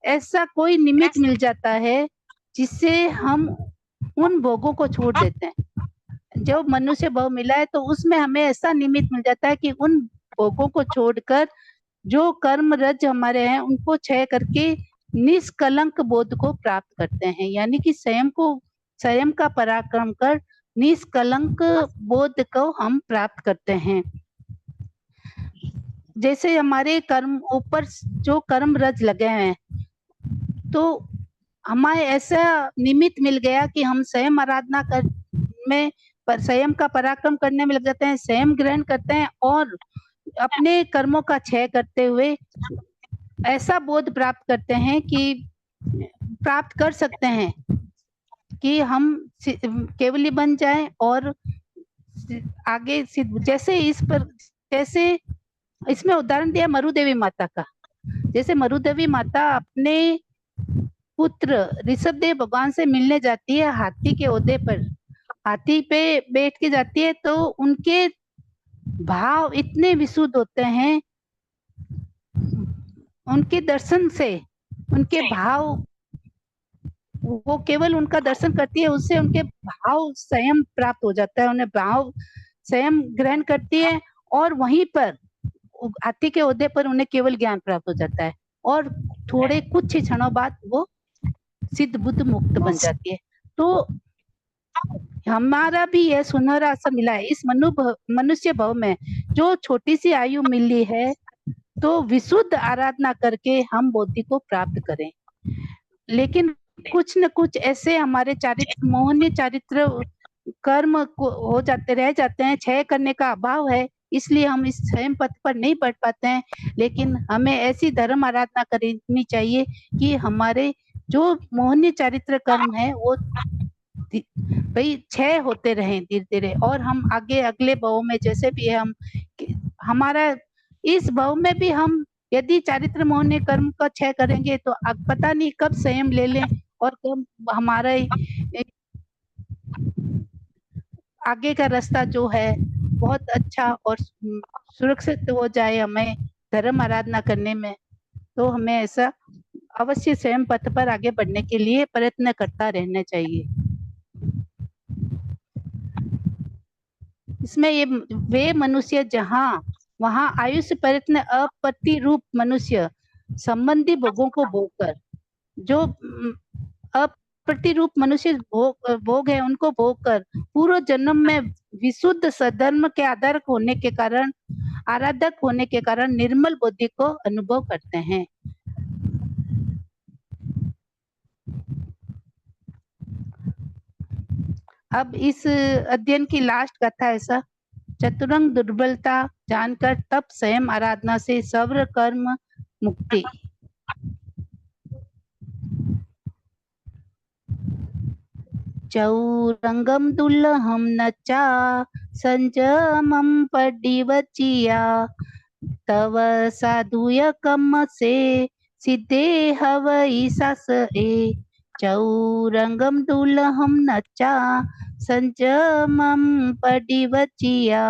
ऐसा कोई निमित्त मिल जाता है जिससे हम उन भोगों को छोड़ देते हैं। जो मनुष्य भाव मिला है तो उसमें हमें ऐसा निमित्त मिल जाता है कि उन भोगों को छोड़कर जो कर्म रज हमारे हैं उनको क्षय करके निष्कलंक बोध को प्राप्त करते हैं। यानी कि स्वयं का पराक्रम कर निष्कलंक बोध को हम प्राप्त करते हैं। जैसे हमारे कर्म ऊपर जो कर्म रज लगे हैं, तो हमारे ऐसा निमित्त मिल गया कि हम स्वयं आराधना कर में पर स्वयं का पराक्रम करने में लग जाते हैं, स्वयं ग्रहण करते हैं और अपने कर्मों का क्षय करते हुए ऐसा बोध प्राप्त करते हैं कि प्राप्त कर सकते हैं कि हम केवली बन जाएं और आगे जैसे इस पर जैसे इसमें उदाहरण दिया मरुदेवी माता का। जैसे मरुदेवी माता अपने पुत्र ऋषभदेव भगवान से मिलने जाती है हाथी के ओहदे पर, हाथी पे बैठ के जाती है, तो उनके भाव इतने विशुद्ध होते हैं, उनके दर्शन से उनके भाव, वो केवल उनका दर्शन करती है उससे उनके भाव स्वयं प्राप्त हो जाता है, उन्हें भाव स्वयं ग्रहण करती है और वहीं पर हाथी के ओहदे पर उन्हें केवल ज्ञान प्राप्त हो जाता है और थोड़े कुछ ही क्षणों बाद वो सिद्ध बुद्ध मुक्त बन जाती है। तो हमारा भी यह सुनहरा अवसर मिला है इस मनुष्य भव में, जो छोटी सी आयु मिली है, तो विशुद्ध आराधना करके हम बोधि को प्राप्त करें। लेकिन कुछ न कुछ ऐसे हमारे चारित्र मोहनीय चारित्र कर्म को हो जाते रह जाते हैं, क्षय करने का अभाव है, इसलिए हम इस स्वयं पथ पर नहीं बढ़ पाते हैं। लेकिन हमें ऐसी धर्म आराधना करनी चाहिए कि हमारे जो मोहनीय चारित्र कर्म है वो भाई क्षय होते रहे धीरे धीरे, और हम आगे अगले भाव में जैसे भी हम हमारा इस भाव में भी हम यदि चारित्र मोहनीय कर्म का क्षय करेंगे तो अब पता नहीं कब संयम ले लें और कब हमारा आगे का रास्ता जो है बहुत अच्छा और सुरक्षित हो जाए हमें धर्म आराधना करने में। तो हमें ऐसा अवश्य स्वयं पथ पर आगे बढ़ने के लिए प्रयत्न करता रहना चाहिए। इसमें ये वे मनुष्य जहाँ वहाँ आयुष्य प्रयत्न अप्रतिरूप मनुष्य संबंधी भोगों को भोगकर, जो अप्रतिरूप मनुष्य भोग है उनको भोगकर पूर्व जन्म में विशुद्ध सधर्म के आधारक होने के कारण, आराधक होने के कारण निर्मल बुद्धि को अनुभव करते हैं। अब इस अध्ययन की लास्ट कथा ऐसा, चतुरंग दुर्बलता जानकर तप स्वयं आराधना से सर्व कर्म मुक्ति। चौरंगम दुल्लहम नचा संजमम पडिवचिया तव साधुय कम से सिद्धे हवई सस ए। चौरंगम दुल्लहम नचा संजमम पडिवचिया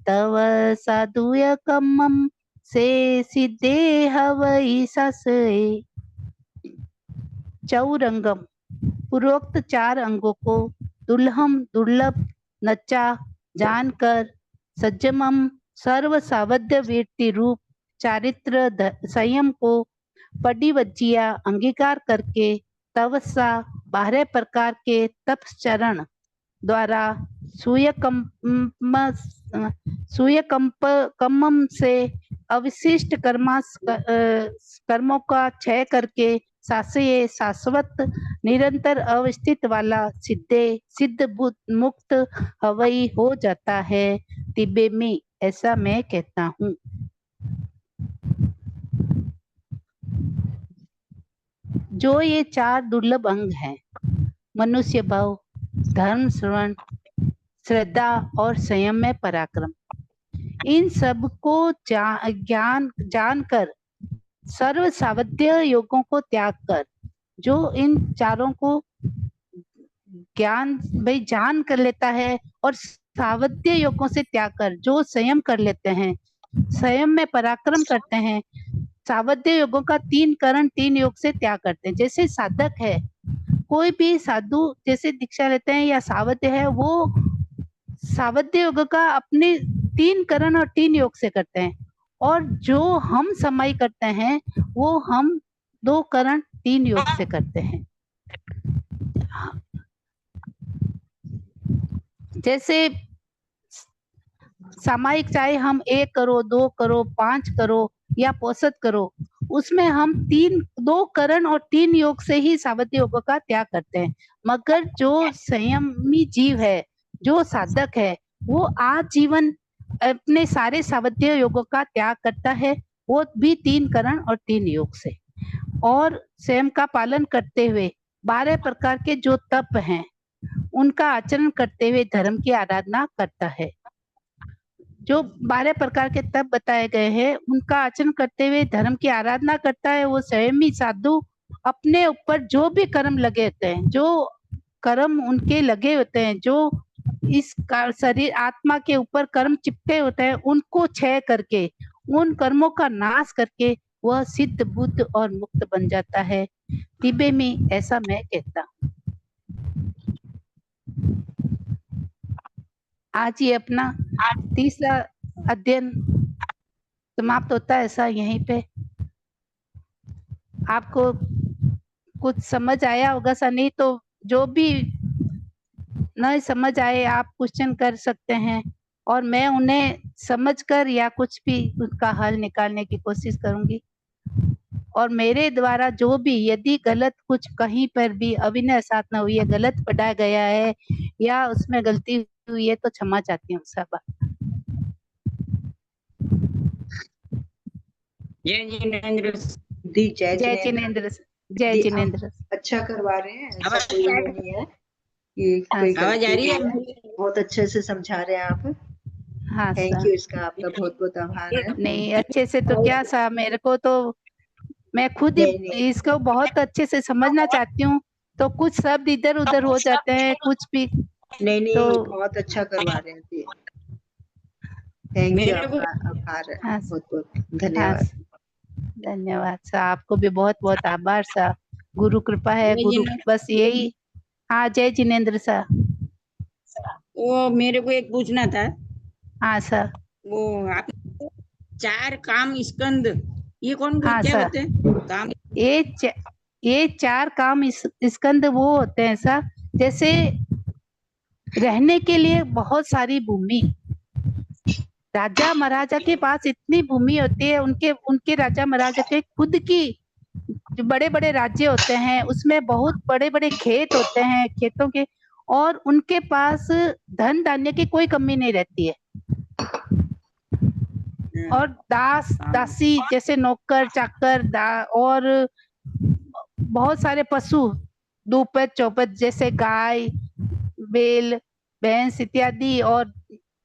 तव साधुय कम से सिद्धे हवई सस ए। चौरंगम पूर्वोक्त चार अंगों को, दुल्लहम दुर्लभ, नचा जानकर, सज्जमम सर्व सावध्य वीर्ति रूप चारित्र संयम को, पडिवज्जिया अंगीकार करके, तवसा 12 प्रकार के तपचरण द्वारा सूयकम्पम से अविशिष्ट कर्मों का क्षय करके शाश्वत शाश्वत निरंतर अवस्थित वाला सिद्ध मुक्त हवई हो जाता है तिब्बे में, ऐसा मैं कहता हूँ। जो ये चार दुर्लभ अंग हैं, मनुष्य भाव, धर्म श्रवण, श्रद्धा और संयम में पराक्रम, इन सब को ज्ञान जानकर सर्व सावध्य योगों को त्याग कर, जो इन चारों को ज्ञान भाई जान कर लेता है और सावध्य योगों से त्याग कर जो संयम कर लेते हैं, संयम में पराक्रम करते हैं, सावध्य योगों का 3 करण 3 योग से त्याग करते हैं। जैसे साधक है, कोई भी साधु जैसे दीक्षा लेते हैं या सावध्य है, वो सावध्य योग का अपने 3 करण और 3 योग से करते हैं, और जो हम समाई करते हैं वो हम 2 करण 3 योग से करते हैं। जैसे सामायिक चाहे हम 1 करो, 2 करो, 5 करो या पोषद करो, उसमें हम 2 करण और 3 योग से ही सावध्य योग का त्याग करते हैं। मगर जो संयमी जीव है, जो साधक है, वो आजीवन अपने सारे सावध्य योगों का त्याग करता है, वो भी 3 करण और 3 योग से, और स्वयं का पालन करते हुए 12 प्रकार के जो तप हैं उनका आचरण करते हुए धर्म की आराधना करता है। जो 12 प्रकार के तप बताए गए हैं उनका आचरण करते हुए धर्म की आराधना करता है, वो स्वयं ही साधु अपने ऊपर जो भी कर्म लगे होते हैं, जो कर्म उनके लगे होते हैं, जो इस शरीर आत्मा के ऊपर कर्म चिपके होते हैं, उनको क्षय करके, उन कर्मों का नाश करके वह सिद्ध बुद्ध और मुक्त बन जाता है। तिबे में ऐसा मैं कहता हूँ। आज ये अपना तीसरा अध्ययन समाप्त होता है। ऐसा यहीं पे आपको कुछ समझ आया होगा सा, नहीं तो जो भी नहीं समझ आए आप क्वेश्चन कर सकते हैं और मैं उन्हें समझकर या कुछ भी उसका हल निकालने की कोशिश करूंगी। और मेरे द्वारा जो भी यदि गलत कुछ कहीं पर भी अभिनय साधना हुई है, गलत पढ़ाया गया है या उसमें गलती हुई है तो क्षमा चाहती हूँ सब। जय जिनेंद्र दी, जय जिनेंद्र, जय दी, जिनेंद्र। अच्छा करवा रहे हैं, ऐसा आवाज कोई वो नहीं है कि हाँ, कोई आवाज आ रही है? बहुत अच्छे से समझा रहे हैं आप। हाँ थैंक सर। यू, इसका आपका बहुत बहुत आभार है। नहीं अच्छे से तो क्या सा, मेरे को तो मैं खुद ही इसको बहुत अच्छे से समझना चाहती हूँ, तो कुछ शब्द इधर उधर हो जाते हैं, कुछ भी नहीं तो बहुत अच्छा करवा रहे हैं। थैंक यू, आपका आभार है। हाँ, बहुत बहुत धन्यवाद। धन्यवाद सर, आपको भी बहुत बहुत आभार सर। गुरु कृपा है, गुरु बस यही। हाँ जय जिनेंद्र सर। वो मेरे को एक पूछना था। हाँ सर। वो आप 4 काम स्कंद, ये कौन हाँ क्या सर, होते हैं काम? ये 4 काम स्कंद वो होते हैं सर, जैसे रहने के लिए बहुत सारी भूमि, राजा महाराजा के पास इतनी भूमि होती है, उनके राजा महाराजा के खुद की जो बड़े बड़े राज्य होते हैं उसमें बहुत बड़े बड़े खेत होते हैं, खेतों के, और उनके पास धन धान्य की कोई कमी नहीं रहती है। और दास दासी जैसे नौकर चाकर और बहुत सारे पशु, दुपद चौपद जैसे गाय बैल भैंस इत्यादि, और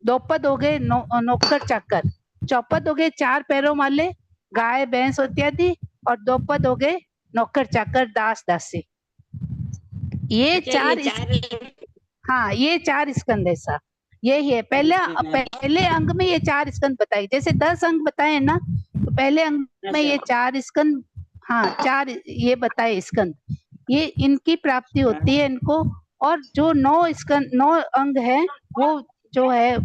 दोपद हो गए नौकर चाकर, चौपद हो गए 4 पैरों वाले गाय भैंस इत्यादि, और दोपद हो गए नौकर चाकर दास दासी। ये 4 हाँ ये 4 स्कंद है सर, यही है। पहले अंग में ये 4 स्कंद बताए, जैसे 10 अंग बताए ना, तो पहले अंग में ये 4 स्कंद, हाँ 4 ये बताए स्कंद, ये इनकी प्राप्ति होती है इनको। और जो 9 स्कंद 9 अंग है वो जो है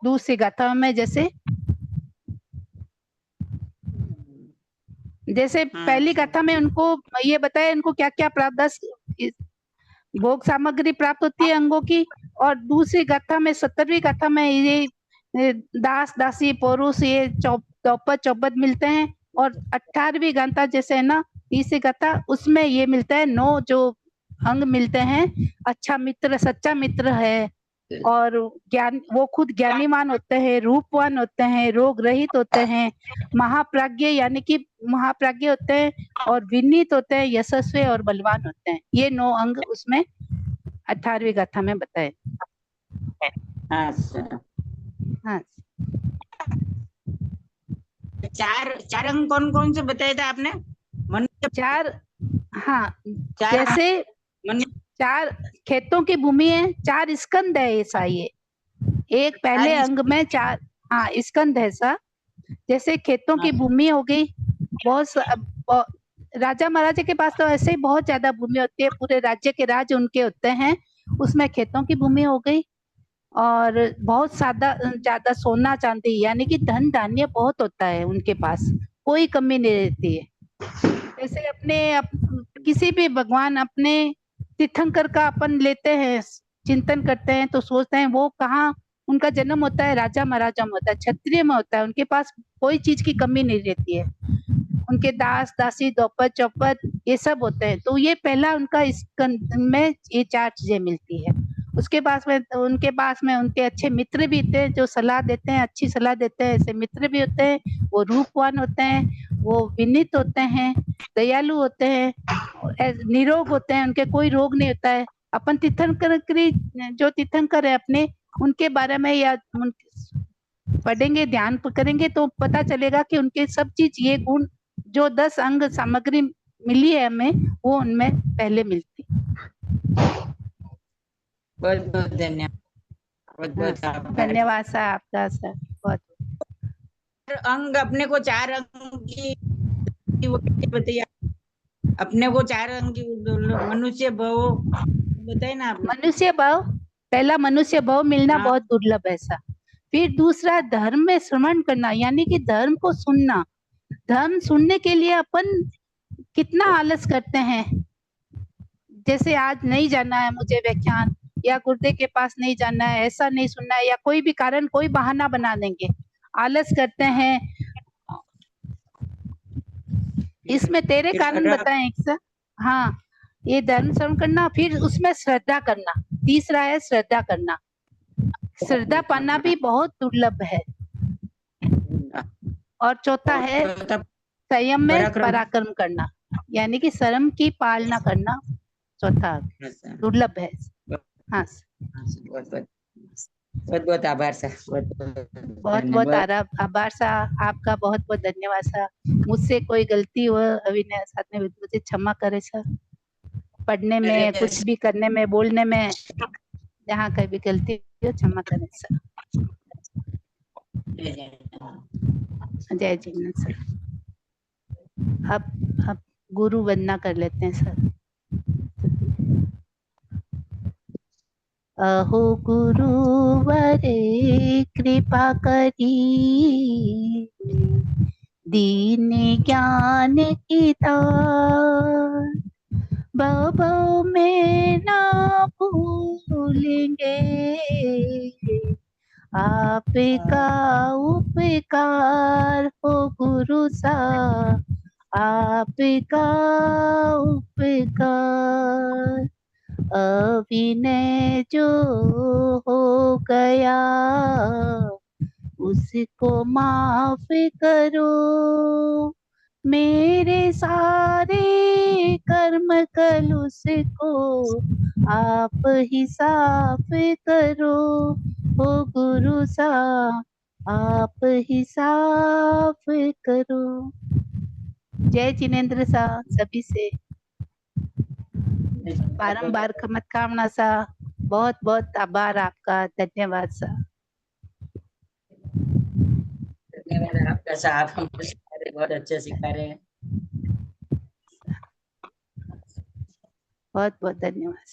दूसरी गाथा में, जैसे पहली गाथा में उनको ये बताया इनको क्या क्या प्राप्त, 10 भोग सामग्री प्राप्त होती है अंगों की, और दूसरी गाथा में 17वीं गाथा में ये दास दासी पुरुष ये चौपद चौपद मिलते हैं, और 18वीं गाथा जैसे है ना तीसरी गाथा, उसमें ये मिलता है 9 जो अंग मिलते हैं। अच्छा मित्र, सच्चा मित्र है, और ज्ञान, वो खुद ज्ञानीमान होते हैं, रूपवान होते हैं, रोग रहित होते हैं, महाप्राज्ञ यानी कि महाप्राज्ञ होते हैं, और विनीत होते हैं, यशस्वी और बलवान होते हैं। ये 9 अंग उसमें 18वीं गाथा में बताए। हाँ चार अंग कौन कौन से बताए थे आपने? मनुष्य 4, हाँ जैसे 4 खेतों की भूमि है, 4 स्कंद है ऐसा, ये एक पहले अंग में 4 हाँ स्कंद है ऐसा। जैसे खेतों की भूमि हो गई, बहुत राजा महाराजा के पास तो ऐसे ही बहुत ज्यादा भूमि होती है, पूरे राज्य के राज उनके होते हैं, उसमें खेतों की भूमि हो गई, और बहुत ज्यादा सोना चांदी यानी कि धन धान्य बहुत होता है उनके पास, कोई कमी नहीं रहती है। जैसे किसी भी भगवान अपने तीर्थंकर का अपन लेते हैं चिंतन करते हैं तो सोचते हैं वो कहाँ उनका जन्म होता है, राजा महाराजा में होता है, क्षत्रिय में होता है, उनके पास कोई चीज की कमी नहीं रहती है, उनके दास दासी द्रौपद चौपद ये सब होते हैं। तो ये पहला उनका इस में ये 4 चीजें मिलती है। उसके पास में उनके पास में उनके अच्छे मित्र भी होते हैं जो सलाह देते हैं, अच्छी सलाह देते हैं, ऐसे मित्र भी होते हैं। वो रूपवान होते हैं, वो विनीत होते हैं, दयालु होते हैं, निरोग होते हैं, उनके कोई रोग नहीं होता है। अपन तीर्थंकर जो तीर्थंकर है अपने, उनके बारे में या पढ़ेंगे, ध्यान करेंगे तो पता चलेगा कि उनके सब चीज ये गुण जो 10 अंग सामग्री मिली है हमें, वो उनमें पहले मिलती। बहुत बहुत धन्यवाद, बहुत बहुत आभार। धन्यवाद सर आपका सर, बहुत अंग अपने को 4 अंग की वो बताइए, अपने को 4 अंग की मनुष्य भाव बताए ना आपने। मनुष्य भाव, पहला मनुष्य भाव मिलना हाँ। बहुत दुर्लभ है सर। फिर दूसरा धर्म में श्रवण करना, यानी कि धर्म को सुनना। धर्म सुनने के लिए अपन कितना आलस करते हैं, जैसे आज नहीं जाना है मुझे व्याख्यान, या गुरुदेव के पास नहीं जाना है, ऐसा नहीं सुनना है, या कोई भी कारण कोई बहाना बना देंगे, आलस करते हैं। इसमें तेरे कारण बताएं एक सर। हाँ, ये धर्म श्रवण करना, फिर उसमें श्रद्धा करना। तीसरा है श्रद्धा करना। श्रद्धा पाना भी बहुत दुर्लभ है। और चौथा है संयम में पराक्रम करना, यानी कि शर्म की पालना करना, चौथा दुर्लभ है। हाँ बहुत बहुत आभार सर, बहुत बहुत आभार सर आपका, बहुत बहुत धन्यवाद सर। मुझसे कोई गलती हो अभिनय साथ में मुझे क्षमा करे सर। पढ़ने में, कुछ भी करने में, बोलने में, जहाँ कहीं भी गलती हो क्षमा करें सर। जय जगन्नाथ सर। अब गुरु वंदना कर लेते हैं सर। अहो गुरुवरे कृपा करी, दीन ज्ञान की दान, भव में ना भूलेंगे, आपका उपकार हो गुरु सा, आपका उपकार। अभिनय जो हो गया उसको माफ करो, मेरे सारे कर्म कल उसको आप ही साफ करो, हो गुरु सा आप ही साफ करो। जय जिनेंद्र सा, सभी से बारंबार मत कामना सा। बहुत बहुत आभार आपका, धन्यवाद सा। धन्यवाद आपका साहब, हमको सिखा रहे, बहुत अच्छे सिखा रहे हैं। बहुत बहुत धन्यवाद।